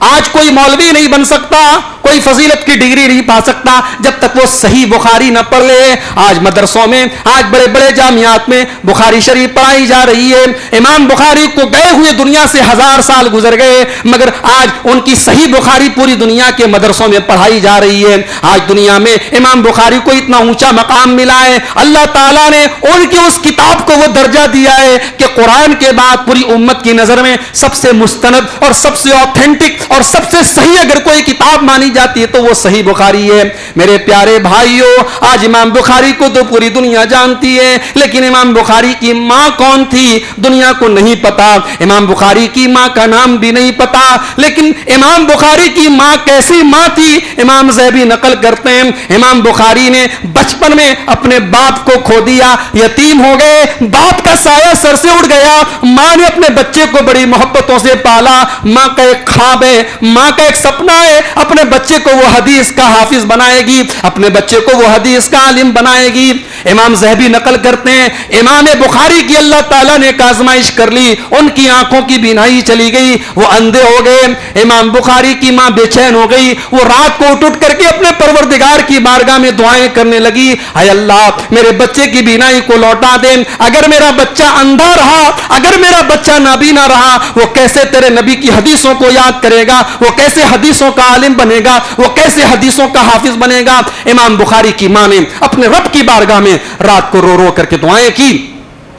آج کوئی مولوی نہیں بن سکتا، کوئی فضیلت کی ڈگری نہیں پا سکتا جب تک وہ صحیح بخاری نہ پڑھ لے۔ آج مدرسوں میں، آج بڑے بڑے جامعات میں بخاری شریف پڑھائی جا رہی ہے۔ امام بخاری کو گئے ہوئے دنیا سے 1000 سال گزر گئے، مگر آج ان کی صحیح بخاری پوری دنیا کے مدرسوں میں پڑھائی جا رہی ہے۔ آج دنیا میں امام بخاری کو اتنا اونچا مقام ملا ہے، اللہ تعالیٰ نے ان کی اس کتاب کو وہ درجہ دیا ہے کہ قرآن کے بعد پوری امت کی نظر میں سب سے مستند اور سب سے آتھینٹک اور سب سے صحیح اگر کوئی کتاب مانی جاتی ہے تو وہ صحیح بخاری ہے۔ میرے پیارے بھائیوں، آج امام بخاری کو تو پوری دنیا جانتی ہے، لیکن امام بخاری کی ماں کون تھی دنیا کو نہیں پتا، امام بخاری کی ماں کا نام بھی نہیں پتا، لیکن امام بخاری کی ماں کیسی ماں تھی امام ذہبی نقل کرتے ہیں۔ امام بخاری نے بچپن میں اپنے باپ کو کھو دیا، یتیم ہو گئے، باپ کا سایہ سر سے اڑ گیا، ماں نے اپنے بچے کو بڑی محبتوں سے پالا، ماں کا ایک خواب ہے، ماں کا ایک سپنا ہے اپنے بچے کو وہ حدیث کا حافظ بنائے گی، اپنے بچے کو وہ حدیث کا عالم بنائے گی۔ امام ذہبی نقل کرتے ہیں امام بخاری کی اللہ تعالیٰ نے ایک آزمائش کر لی، ان کی آنکھوں کی بینائی چلی گئی، وہ اندھے ہو گئے۔ امام بخاری کی ماں بے چین ہو گئی، وہ رات کو اٹھ کر کے اپنے پروردگار کی بارگاہ میں دعائیں کرنے لگی، اے اللہ میرے بچے کی بینائی کو لوٹا دے، اگر میرا بچہ اندھا رہا، اگر میرا بچہ نابینا رہا، وہ کیسے تیرے نبی کی حدیثوں کو یاد کرے گا، وہ کیسے حدیثوں کا عالم بنے گا، وہ کیسے حدیثوں کا حافظ بنے گا۔ امام بخاری کی ماں نے اپنے رب کی بارگاہ میں رات کو رو رو کر کے دعائیں کی،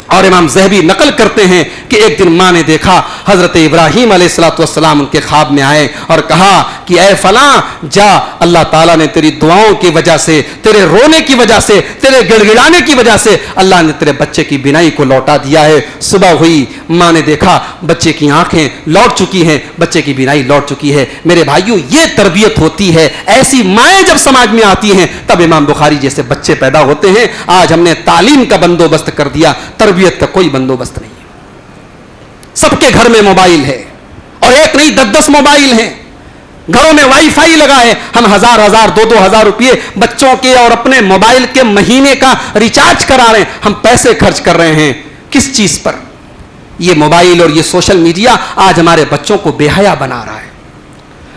اور امام ذہبی نقل کرتے ہیں کہ ایک دن ماں نے دیکھا حضرت ابراہیم علیہ السلام ان کے خواب میں آئے اور کہا کہ اے فلاں جا، اللہ تعالیٰ نے تیری دعاؤں کی وجہ سے، تیرے رونے کی وجہ سے، تیرے گڑگڑانے کی وجہ سے اللہ نے تیرے بچے کی بینائی کو لوٹا دیا ہے۔ صبح ہوئی، ماں نے دیکھا بچے کی آنکھیں لوٹ چکی ہیں، بچے کی بینائی لوٹ چکی ہے۔ میرے بھائیوں، یہ تربیت ہوتی ہے، ایسی مائیں جب سماج میں آتی ہیں تب امام بخاری جیسے بچے پیدا ہوتے ہیں۔ آج ہم نے تعلیم کا بندوبست کر دیا، تربیت کا کوئی بندوبست نہیں ہے۔ سب کے گھر میں موبائل ہے، اور ایک نہیں 10 موبائل ہیں، گھروں میں وائی فائی لگا ہے، ہم 1000 2,000 روپئے بچوں کے اور اپنے موبائل کے مہینے کا ریچارج کرا رہے ہیں، ہم پیسے خرچ کر رہے ہیں کس چیز پر؟ یہ موبائل اور یہ سوشل میڈیا آج ہمارے بچوں کو بے حیا بنا رہا ہے۔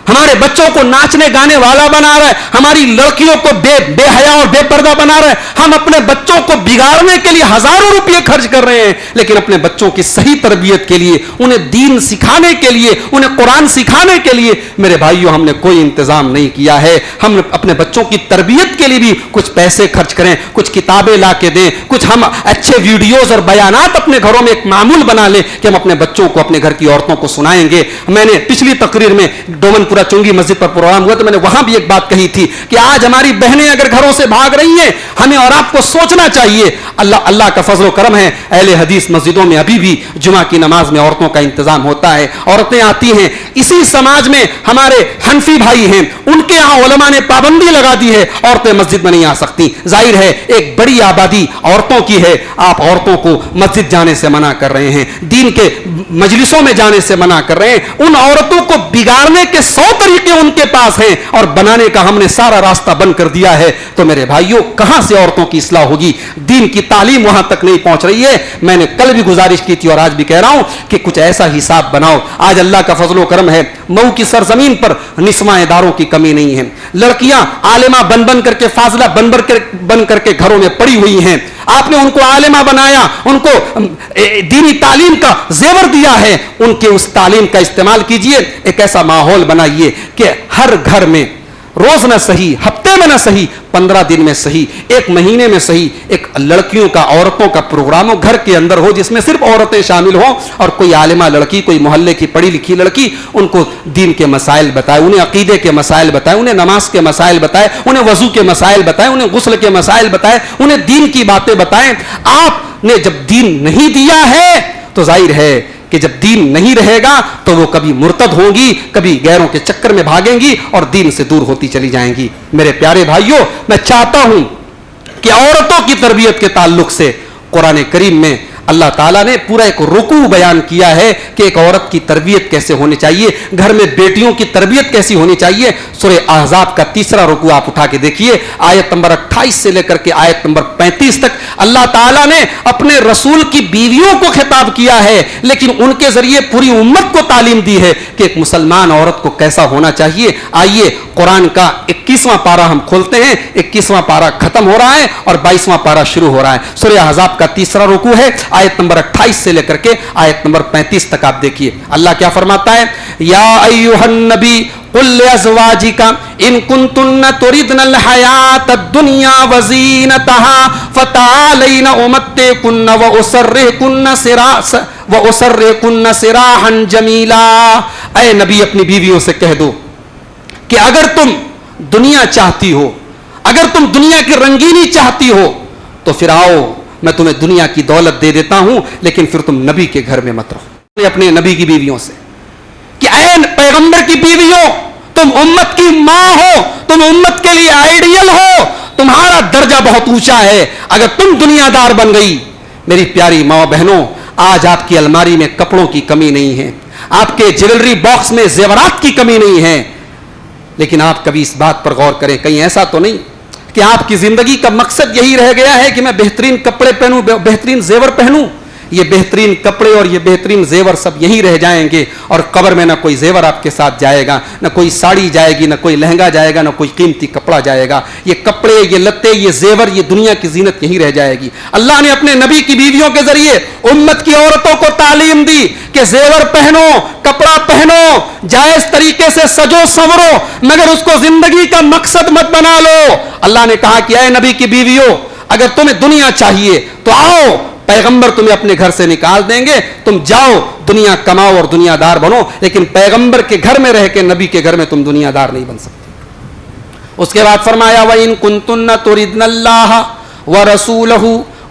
ہمارے بچوں کو ناچنے گانے والا بنا رہا ہے, ہماری لڑکیوں کو بے حیا اور بے پردہ بنا رہا ہے. ہم اپنے بچوں کو بگاڑنے کے لیے ہزاروں روپے خرچ کر رہے ہیں, لیکن اپنے بچوں کی صحیح تربیت کے لیے, انہیں دین سکھانے کے لیے, انہیں قرآن سکھانے کے لیے میرے بھائیوں ہم نے کوئی انتظام نہیں کیا ہے. ہم اپنے بچوں کی تربیت کے لیے بھی کچھ پیسے خرچ کریں, کچھ کتابیں لا کے دیں, کچھ ہم اچھے ویڈیوز اور بیانات اپنے گھروں میں ایک معمول بنا لیں کہ ہم اپنے بچوں کو اپنے گھر کی عورتوں کو سنائیں گے. میں نے پچھلی تقریر میں ڈومن پورا چنگی مسجد پر پروگرام ہوا تو میں نے وہاں بھی ایک بات کہی تھی کہ آج ہماری بہنیں اگر گھروں سے بھاگ رہی ہیں, ہمیں اور آپ کو سوچنا چاہیے. اللہ کا فضل و کرم ہے, اہل حدیث مسجدوں میں ابھی بھی جمعہ کی نماز میں عورتوں کا انتظام ہوتا ہے, عورتیں آتی ہیں. اسی سماج میں ہمارے حنفی بھائی ہیں, ان کے یہاں علماء نے پابندی لگا دی ہے, عورتیں مسجد میں نہیں آ سکتی. ظاہر ہے ایک بڑی آبادی عورتوں کی ہے, آپ عورتوں کو مسجد جانے سے منع کر رہے ہیں, دین کے مجلسوں میں جانے سے منع کر رہے ہیں. ان عورتوں کو بگاڑنے کے 100 طریقے ان کے پاس ہیں اور بنانے کا ہم نے سارا راستہ بند کر دیا ہے. تو میرے بھائیوں کہاں سے عورتوں کی اصلاح ہوگی؟ دین کی تعلیم وہاں تک نہیں پہنچ رہی ہے. میں نے کل بھی گزارش کی تھی اور آج بھی کہہ رہا ہوں کہ کچھ ایسا حساب بناؤ. آج اللہ کا فضل و کرم ہے, مئو کی سرزمین پر نسواں اداروں کی کمی نہیں ہے. لڑکیاں عالمہ بن کر کے, فاضلہ بن کر کے گھروں میں پڑی ہوئی ہیں. آپ نے ان کو عالمہ بنایا, ان کو دینی تعلیم کا زیور دیا ہے. ان کے اس تعلیم کا استعمال کیجئے, ایک ایسا ماحول بنائیے کہ ہر گھر میں روز نہ صحیح, ہفتے میں نہ صحیح, 15 دن میں صحیح, ایک مہینے میں صحیح, ایک لڑکیوں کا, عورتوں کا پروگرام ہو گھر کے اندر ہو جس میں صرف عورتیں شامل ہوں اور کوئی عالمہ لڑکی, کوئی محلے کی پڑھی لکھی لڑکی ان کو دین کے مسائل بتائے, انہیں عقیدے کے مسائل بتائے, انہیں نماز کے مسائل بتائے, انہیں وضو کے مسائل بتائے, انہیں غسل کے مسائل بتائے, انہیں دین کی باتیں بتائیں. آپ نے جب دین نہیں دیا ہے تو ظاہر ہے کہ جب دین نہیں رہے گا تو وہ کبھی مرتد ہوں گی, کبھی غیروں کے چکر میں بھاگیں گی اور دین سے دور ہوتی چلی جائیں گی. میرے پیارے بھائیوں, میں چاہتا ہوں کہ عورتوں کی تربیت کے تعلق سے قرآن کریم میں اللہ تعالیٰ نے پورا ایک رکوع بیان کیا ہے کہ ایک عورت کی تربیت کیسے ہونی چاہیے, گھر میں بیٹیوں کی تربیت کیسی ہونی چاہیے. سورہ احزاب کا 3 رکوع آپ اٹھا کے دیکھیے, آیت نمبر 28 سے لے کر کے آیت نمبر 35 تک اللہ تعالیٰ نے اپنے رسول کی بیویوں کو خطاب کیا ہے, لیکن ان کے ذریعے پوری امت کو تعلیم دی ہے کہ ایک مسلمان عورت کو کیسا ہونا چاہیے. آئیے قرآن کا 21واں پارہ ہم کھولتے ہیں, 21واں پارہ ختم ہو رہا ہے اور 22واں پارہ شروع ہو رہا ہے. سورہ احزاب کا 3 رکوع ہے, آیت نمبر 28 سے لے کر کے آیت نمبر 35 تک آپ دیکھیے. اللہ کیا فرماتا ہے, یا ایھا النبی قل لازواجک ان کنتن تردن الحیات الدنیا وزینتها فتعالین امتعکن واسرحکن سراحا جمیلا. اے نبی اپنی بیویوں سے کہہ دو کہ اگر تم دنیا چاہتی ہو, اگر تم دنیا کی رنگینی چاہتی ہو تو پھر آؤ میں تمہیں دنیا کی دولت دے دیتا ہوں, لیکن پھر تم نبی کے گھر میں مت رہو. اپنے نبی کی بیویوں سے کہ اے پیغمبر کی بیویوں, تم امت کی ماں ہو, تم امت کے لیے آئیڈیل ہو, تمہارا درجہ بہت اونچا ہے. اگر تم دنیا دار بن گئی, میری پیاری ماں بہنوں, آج آپ کی الماری میں کپڑوں کی کمی نہیں ہے, آپ کے جیولری باکس میں زیورات کی کمی نہیں ہے, لیکن آپ کبھی اس بات پر غور کریں, کہیں ایسا تو نہیں کہ آپ کی زندگی کا مقصد یہی رہ گیا ہے کہ میں بہترین کپڑے پہنوں, بہترین زیور پہنوں. یہ بہترین کپڑے اور یہ بہترین زیور سب یہی رہ جائیں گے اور قبر میں نہ کوئی زیور آپ کے ساتھ جائے گا, نہ کوئی ساڑی جائے گی, نہ کوئی لہنگا جائے گا, نہ کوئی قیمتی کپڑا جائے گا. یہ کپڑے, یہ لتے, یہ زیور, یہ دنیا کی زینت یہی رہ جائے گی. اللہ نے اپنے نبی کی بیویوں کے ذریعے امت کی عورتوں کو تعلیم دی کہ زیور پہنو, کپڑا پہنو, جائز طریقے سے سجو سنورو, مگر اس کو زندگی کا مقصد مت بنا لو. اللہ نے کہا کہ اے نبی کی بیویوں, اگر تمہیں دنیا چاہیے تو آؤ, پیغمبر تمہیں اپنے گھر سے نکال دیں گے, تم جاؤ دنیا کماؤ اور دنیا دار بنو, لیکن پیغمبر کے گھر میں رہ کے نبی کے گھر میں تم دنیا دار نہیں بن سکتے. اس کے بعد فرمایا وَإِن كُنتُنَّ تُرِدْنَ اللَّهَ وَرَسُولَهُ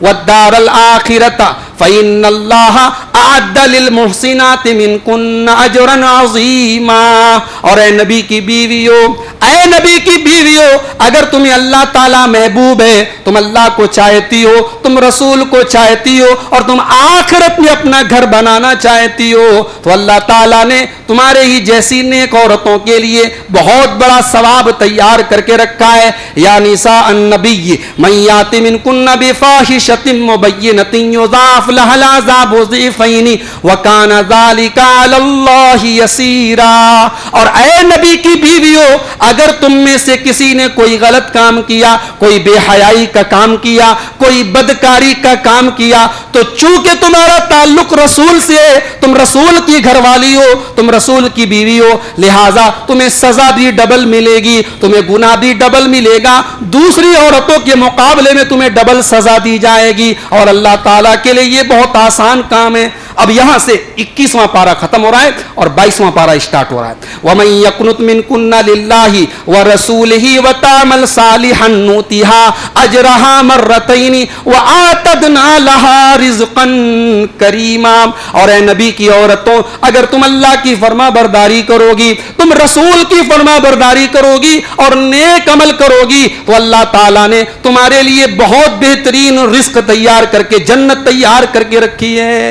وَالدَّارَ الْآخِرَةَ فَإِنَّ اللَّهَ أَعَدَّ لِلْمُحْسِنَاتِ مِنْكُنَّ أَجْرًا عَظِيمًا. اور اے نبی کی بیویوں, اے نبی کی بیویوں اگر تمہیں اللہ تعالیٰ محبوب ہے, تم اللہ کو چاہتی ہو, تم رسول کو چاہتی ہو, اور تم آخرت میں اپنا گھر بنانا چاہتی ہو, تو اللہ تعالیٰ نے تمہارے ہی جیسی نیک عورتوں کے لیے بہت بڑا ثواب تیار کر کے رکھا ہے. یا نساء النبی من یات منکن بفاحشۃ مبینۃ یضاعف لها العذاب ضعفین وکان ذلک علی اللہ یسیرا. اور اے نبی کی بیویوں اگر تم میں سے کسی نے کوئی غلط کام کیا, کوئی بے حیائی کا کام کیا, کوئی بدکاری کا کام کیا, تو چونکہ تمہارا تعلق رسول سے ہے, تم رسول کی گھر والی ہو, تم رسول کی بیوی ہو, لہذا تمہیں سزا بھی ڈبل ملے گی, تمہیں گناہ بھی ڈبل ملے گا, دوسری عورتوں کے مقابلے میں تمہیں ڈبل سزا دی جائے گی, اور اللہ تعالیٰ کے لیے یہ بہت آسان کام ہے. اب یہاں سے 21واں پارہ ختم ہو رہا ہے اور 22واں پارہ اسٹارٹ ہو رہا ہے. وَمَن يَقْنُتْ مِنكُنَّ لِلَّهِ وَرَسُولِهِ وَتَعْمَلْ صَالِحًا نُؤْتِهَا أَجْرَهَا مَرَّتَيْنِ وَآتَدْنَا لَهَا رِزْقًا كَرِيمًا. اور اے نبی کی عورتوں اگر تم اللہ کی فرما برداری کرو گی, تم رسول کی فرما برداری کرو گی اور نیک عمل کرو گی, تو اللہ تعالیٰ نے تمہارے لیے بہت بہترین رزق تیار کر کے, جنت تیار کر کے رکھی ہے.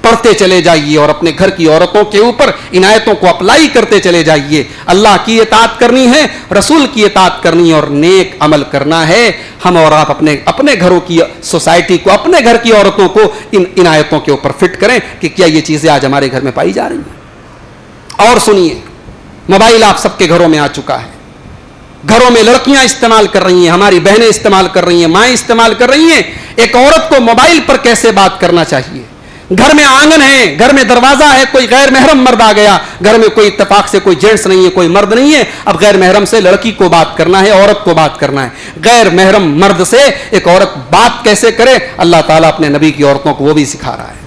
پڑھتے چلے جائیے اور اپنے گھر کی عورتوں کے اوپر ان آیتوں کو اپلائی کرتے چلے جائیے. اللہ کی اطاعت کرنی ہے, رسول کی اطاعت کرنی ہے اور نیک عمل کرنا ہے. ہم اور آپ اپنے گھروں کی سوسائٹی کو, اپنے گھر کی عورتوں کو ان آیتوں کے اوپر فٹ کریں کہ کیا یہ چیزیں آج ہمارے گھر میں پائی جا رہی ہیں. اور سنیے, موبائل آپ سب کے گھروں میں آ چکا ہے. گھروں میں لڑکیاں استعمال کر رہی ہیں, ہماری بہنیں استعمال کر رہی ہیں, مائیں استعمال کر رہی ہیں. ایک عورت کو موبائل پر کیسے بات کرنا چاہیے. گھر میں آنگن ہے, گھر میں دروازہ ہے, کوئی غیر محرم مرد آ گیا, گھر میں کوئی اتفاق سے کوئی جینٹس نہیں ہے, کوئی مرد نہیں ہے, اب غیر محرم سے لڑکی کو بات کرنا ہے, عورت کو بات کرنا ہے. غیر محرم مرد سے ایک عورت بات کیسے کرے, اللہ تعالیٰ اپنے نبی کی عورتوں کو وہ بھی سکھا رہا ہے.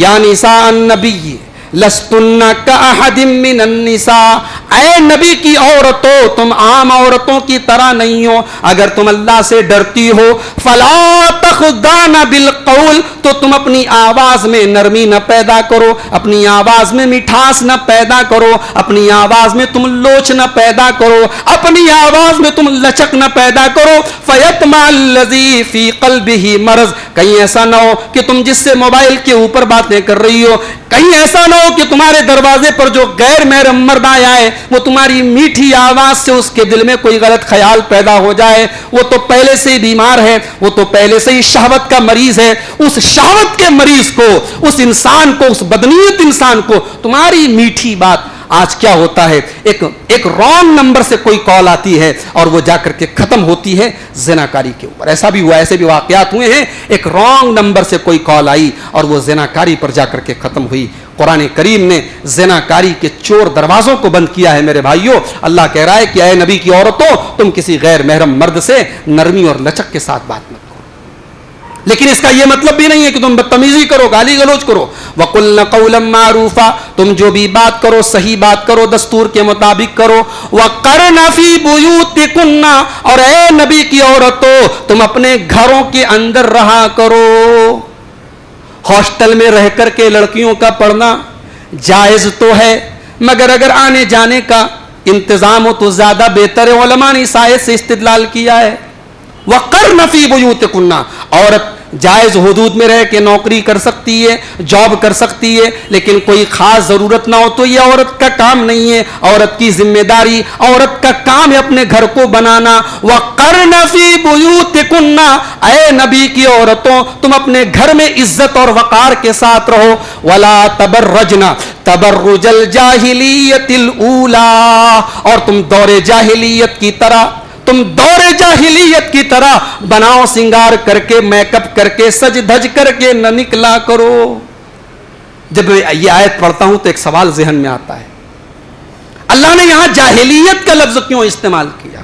یا نساء النبی لستن کاحد من النساء, اے نبی کی عورتوں تم عام عورتوں کی طرح نہیں ہو. اگر تم اللہ سے ڈرتی ہو, فلا تخضعن بالقول, تو تم اپنی آواز میں نرمی نہ پیدا کرو, اپنی آواز میں مٹھاس نہ پیدا کرو, اپنی آواز میں تم لوچ نہ پیدا کرو, اپنی آواز میں تم لچک نہ پیدا کرو. فیطمع الذی فی قلبہ مرض, کہیں ایسا نہ ہو کہ تم جس سے موبائل کے اوپر باتیں کر رہی ہو, کہیں ایسا نہ ہو کہ تمہارے دروازے پر جو غیر محرم مرد آیا ہے وہ تمہاری میٹھی آواز سے اس کے دل میں کوئی غلط خیال پیدا ہو جائے. وہ تو پہلے سے ہی بیمار ہے, وہ تو پہلے سے ہی شہوت کا مریض ہے. اس شہوت کے مریض کو, اس انسان کو, اس بدنیت انسان کو تمہاری میٹھی بات, آج کیا ہوتا ہے, ایک رانگ نمبر سے کوئی کال آتی ہے اور وہ جا کر کے ختم ہوتی ہے زناکاری کے اوپر. ایسا بھی ہوا, ایسے بھی واقعات ہوئے ہیں, ایک رانگ نمبر سے کوئی کال آئی اور وہ زناکاری پر جا کر کے ختم ہوئی. قرآن کریم نے زناکاری کے چور دروازوں کو بند کیا ہے میرے بھائیوں. اللہ کہہ رہا ہے کہ اے نبی کی عورتوں تم کسی غیر محرم مرد سے نرمی اور لچک کے ساتھ بات مت کرو. لیکن اس کا یہ مطلب بھی نہیں ہے کہ تم بدتمیزی کرو, گالی گلوچ کرو. وَقُلْنَ قَوْلًا مَّعْرُوفًا, تم جو بھی بات کرو صحیح بات کرو, دستور کے مطابق کرو. وَقَرْنَ فِي بُيُوتِكُنَّ, اور اے نبی کی عورتوں تم اپنے گھروں کے اندر رہا کرو. ہاسٹل میں رہ کر کے لڑکیوں کا پڑھنا جائز تو ہے, مگر اگر آنے جانے کا انتظام ہو تو زیادہ بہتر ہے. علماء نے اس آیت سے استدلال کیا ہے. وَقَرْنَ فِي بُيُوتِكُنَّ, عورت جائز حدود میں رہ کے نوکری کر سکتی ہے, جاب کر سکتی ہے, لیکن کوئی خاص ضرورت نہ ہو تو یہ عورت کا کام نہیں ہے. عورت کی ذمہ داری, عورت کا کام ہے اپنے گھر کو بنانا. وَقَرْنَ فِي بُيُوتِكُنَّ, اے نبی کی عورتوں تم اپنے گھر میں عزت اور وقار کے ساتھ رہو. وَلَا تَبَرَّجْنَ تَبَرُّجَ الْجَاهِلِيَّةِ الْأُولَى, اور تم دور جاہلیت کی طرح, تم دور جاہلیت کی طرح بناؤ سنگار کر کے, میک اپ کر کے, سج دھج کر کے نہ نکلا کرو. جب یہ آیت پڑھتا ہوں تو ایک سوال ذہن میں آتا ہے, اللہ نے یہاں جاہلیت کا لفظ کیوں استعمال کیا؟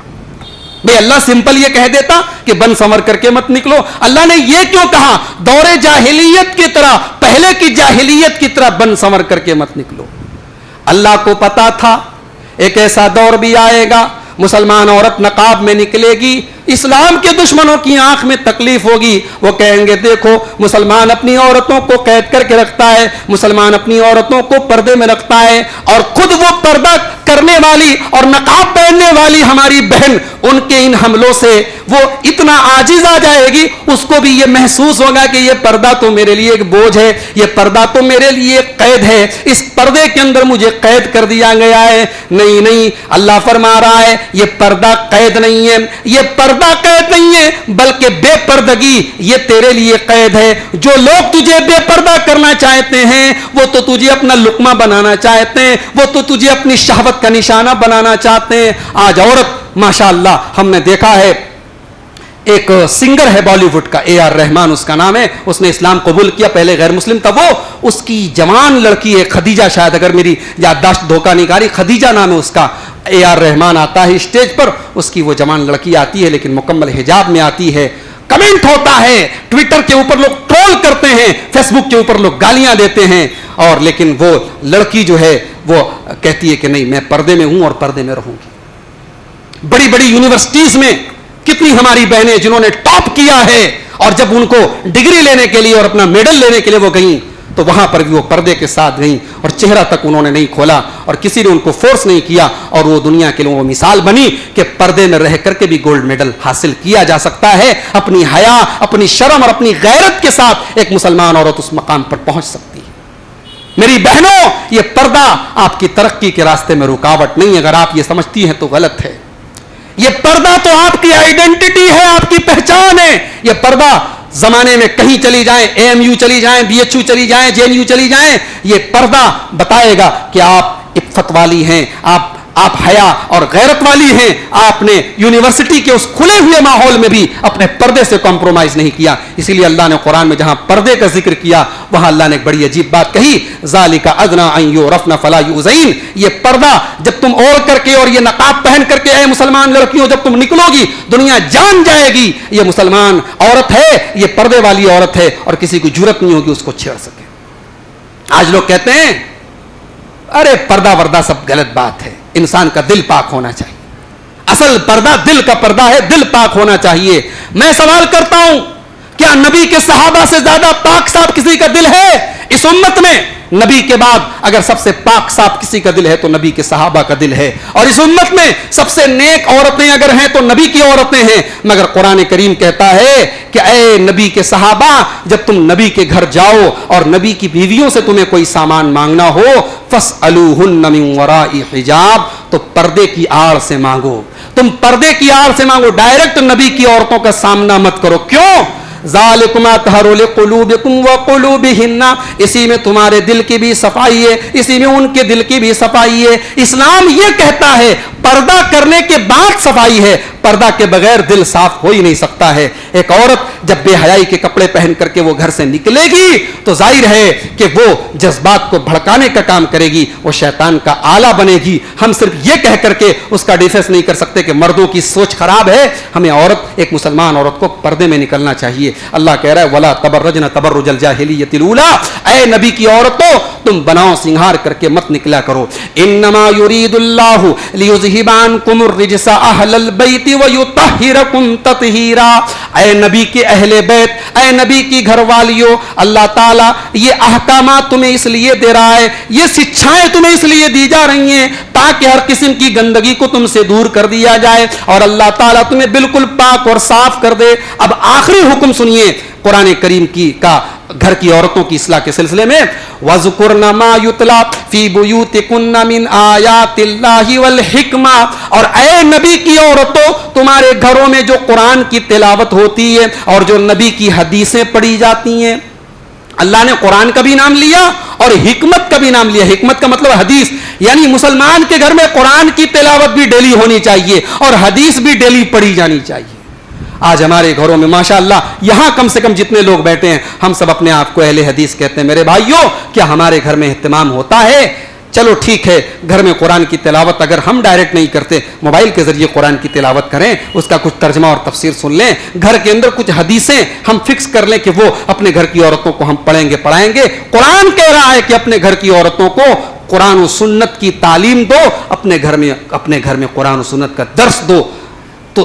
بھئی اللہ سمپل یہ کہہ دیتا کہ بن سنور کر کے مت نکلو. اللہ نے یہ کیوں کہا دور جاہلیت کی طرح, پہلے کی جاہلیت کی طرح بن سنور کر کے مت نکلو؟ اللہ کو پتا تھا ایک ایسا دور بھی آئے گا, مسلمان عورت نقاب میں نکلے گی اسلام کے دشمنوں کی آنکھ میں تکلیف ہوگی. وہ کہیں گے دیکھو مسلمان اپنی عورتوں کو قید کر کے رکھتا ہے, مسلمان اپنی عورتوں کو پردے میں رکھتا ہے, اور خود وہ پردہ کرنے والی اور نقاب پہننے والی ہماری بہن, ان کے ان حملوں سے وہ اتنا عاجز آ جائے گی, اس کو بھی یہ محسوس ہوگا کہ یہ پردہ تو میرے لیے ایک بوجھ ہے, یہ پردہ تو میرے لیے قید ہے, اس پردے کے اندر مجھے قید کر دیا گیا ہے. نہیں نہیں, اللہ فرما رہا ہے یہ پردہ قید نہیں ہے, یہ پردہ قید نہیں ہے, بلکہ بے پردگی یہ تیرے لیے قید ہے. جو لوگ تجھے بے پردہ کرنا چاہتے ہیں وہ تو تجھے اپنا لقمہ بنانا چاہتے ہیں, وہ تو تجھے اپنی شہوت کا نشانہ بنانا چاہتے ہیں. آج عورت ماشاءاللہ ہم نے دیکھا ہے, ایک سنگر ہے بالی ووڈ کا, اے آر رحمان اس کا نام ہے, اس نے اسلام قبول کیا, پہلے غیر مسلم تھا وہ. اس کی جوان لڑکی ہے خدیجہ, شاید اگر میری یادداشت دھوکہ نہیں کھا رہی, خدیجہ نام ہے اس کا. اے آر رحمان آتا ہے اسٹیج پر, اس کی وہ جوان لڑکی آتی ہے لیکن مکمل حجاب میں آتی ہے. کمنٹ ہوتا ہے, ٹویٹر کے اوپر لوگ ٹرول کرتے ہیں, فیس بک کے اوپر لوگ گالیاں دیتے ہیں, اور لیکن وہ لڑکی جو ہے وہ کہتی ہے کہ نہیں میں پردے میں ہوں اور پردے میں رہوں گی. بڑی بڑی یونیورسٹیز میں کتنی ہماری بہنیں جنہوں نے ٹاپ کیا ہے, اور جب ان کو ڈگری لینے کے لیے اور اپنا میڈل لینے کے لیے وہ گئیں تو وہاں پر بھی وہ پردے کے ساتھ گئیں, اور چہرہ تک انہوں نے نہیں کھولا, اور کسی نے ان کو فورس نہیں کیا, اور وہ دنیا کے لوگوں کو مثال بنی کہ پردے میں رہ کر کے بھی گولڈ میڈل حاصل کیا جا سکتا ہے. اپنی حیا, اپنی شرم اور اپنی غیرت کے ساتھ ایک مسلمان عورت اس مقام پر پہنچ سکتی ہے. میری بہنوں, یہ پردہ آپ کی ترقی کے راستے میں رکاوٹ نہیں, اگر آپ یہ سمجھتی ہیں تو غلط ہے. یہ پردہ تو آپ کی آئیڈینٹی ہے, آپ کی پہچان ہے. یہ پردہ زمانے میں کہیں چلی جائیں, اے ایم یو چلی جائیں, بی ایچ یو چلی جائیں, جے این یو چلی جائیں, یہ پردہ بتائے گا کہ آپ عفت والی ہیں, آپ حیا اور غیرت والی ہیں. آپ نے یونیورسٹی کے اس کھلے ہوئے ماحول میں بھی اپنے پردے سے کمپرومائز نہیں کیا. اسی لیے اللہ نے قرآن میں جہاں پردے کا ذکر کیا وہاں اللہ نے ایک بڑی عجیب بات کہی, ذالک ادنی ان یعرفن فلا یؤذین. یہ پردہ جب تم اوڑھ کر کے اور یہ نقاب پہن کر کے اے مسلمان لڑکیوں جب تم نکلو گی, دنیا جان جائے گی یہ مسلمان عورت ہے, یہ پردے والی عورت ہے, اور کسی کو جرأت نہیں ہوگی اس کو چھیڑ سکے. آج لوگ کہتے ہیں ارے پردہ وردہ سب غلط بات ہے, انسان کا دل پاک ہونا چاہیے. اصل پردہ دل کا پردہ ہے, دل پاک ہونا چاہیے. میں سوال کرتا ہوں, کیا نبی کے صحابہ سے زیادہ پاک صاف کسی کا دل ہے اس امت میں؟ نبی کے بعد اگر سب سے پاک صاف کسی کا دل ہے تو نبی کے صحابہ کا دل ہے, اور اس امت میں سب سے نیک عورتیں اگر ہیں تو نبی کی عورتیں ہیں. مگر قرآن کریم کہتا ہے کہ اے نبی کے صحابہ, جب تم نبی کے گھر جاؤ اور نبی کی بیویوں سے تمہیں کوئی سامان مانگنا ہو, فاسألوہن من وراء حجاب, تو پردے کی آڑ سے مانگو. تم پردے کی آڑ سے مانگو, ڈائریکٹ نبی کی عورتوں کا سامنا مت کرو. کیوں؟ ذالکم اطہر لقلوبکم وقلوبہن, اسی میں تمہارے دل کی بھی صفائی ہے, اسی میں ان کے دل کی بھی صفائی ہے. اسلام یہ کہتا ہے پردہ کرنے کے بعد صفائی ہے, پردہ کے بغیر دل صاف ہو ہی نہیں سکتا ہے. ایک عورت جب بے حیائی کے کپڑے پہن کر کے وہ گھر سے نکلے گی تو ظاہر ہے کہ وہ جذبات کو بھڑکانے کا کام کرے گی, وہ شیطان کا آلہ بنے گی. ہم صرف یہ کہہ کر کے اس کا ڈیفینس نہیں کر سکتے کہ مردوں کی سوچ خراب ہے. ہمیں عورت, ایک مسلمان عورت کو پردے میں نکلنا چاہیے. اللہ کہہ رہا ہے ولا تبرجن تبرج الجاہلیۃ الاولی, اے نبی کی عورتوں تم بناؤ سنگھار کر کے مت نکلا کرو. انما یرید اللہ لیذھب عنکم الرجس اہل البیت ویطہرکم تطہیرا. اے نبی کے اہل بیت, اے نبی کی گھر والیوں, اللہ تعالیٰ یہ احکامات تمہیں اس لیے دے رہا ہے, یہ شکشائیں تمہیں اس لیے دی جا رہی ہیں تاکہ ہر قسم کی گندگی کو تم سے دور کر دیا جائے, اور اللہ تعالیٰ تمہیں بالکل پاک اور صاف کر دے. اب آخری حکم سنیے قرآن کریم کا گھر کی عورتوں کی اصلاح کے سلسلے میں, وَذْكُرْنَ مَا يُتْلَى فِي بُيُوتِكُنَّ مِنْ آيَاتِ اللَّهِ وَالْحِكْمَةِ, اور اے نبی کی عورتوں تمہارے گھروں میں جو قرآن کی تلاوت ہوتی ہے اور جو نبی کی حدیثیں پڑھی جاتی ہیں. اللہ نے قرآن کا بھی نام لیا اور حکمت کا بھی نام لیا. حکمت کا مطلب حدیث, یعنی مسلمان کے گھر میں قرآن کی تلاوت بھی ڈیلی ہونی چاہیے اور حدیث بھی ڈیلی پڑھی جانی چاہیے. آج ہمارے گھروں میں ماشاءاللہ یہاں کم سے کم جتنے لوگ بیٹھے ہیں ہم سب اپنے آپ کو اہل حدیث کہتے ہیں. میرے بھائیوں, کیا ہمارے گھر میں اہتمام ہوتا ہے؟ چلو ٹھیک ہے, گھر میں قرآن کی تلاوت اگر ہم ڈائریکٹ نہیں کرتے, موبائل کے ذریعے قرآن کی تلاوت کریں, اس کا کچھ ترجمہ اور تفسیر سن لیں. گھر کے اندر کچھ حدیثیں ہم فکس کر لیں کہ وہ اپنے گھر کی عورتوں کو ہم پڑھیں گے, پڑھائیں گے. قرآن کہہ رہا ہے کہ اپنے گھر کی عورتوں کو قرآن و سنت کی تعلیم دو, اپنے گھر میں قرآن و سنت کا درس دو, تو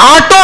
8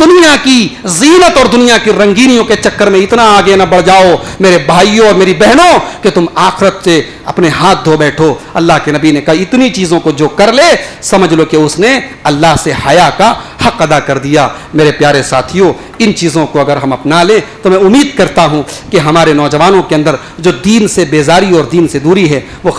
دنیا کی زینت اور دنیا کی رنگینیوں کے چکر میں اتنا آگے نہ بڑھ جاؤ میرے بھائیوں اور میری بہنوں کہ تم آخرت سے اپنے ہاتھ دھو بیٹھو. اللہ کے نبی نے کہا اتنی چیزوں کو جو کر لے سمجھ لو کہ اس نے اللہ سے حیا کا حق ادا کر دیا. میرے پیارے ساتھیوں, ان چیزوں کو اگر ہم اپنا لیں تو میں امید کرتا ہوں کہ ہمارے نوجوانوں کے اندر جو دین سے بیزاری اور دین سے دوری ہے وہ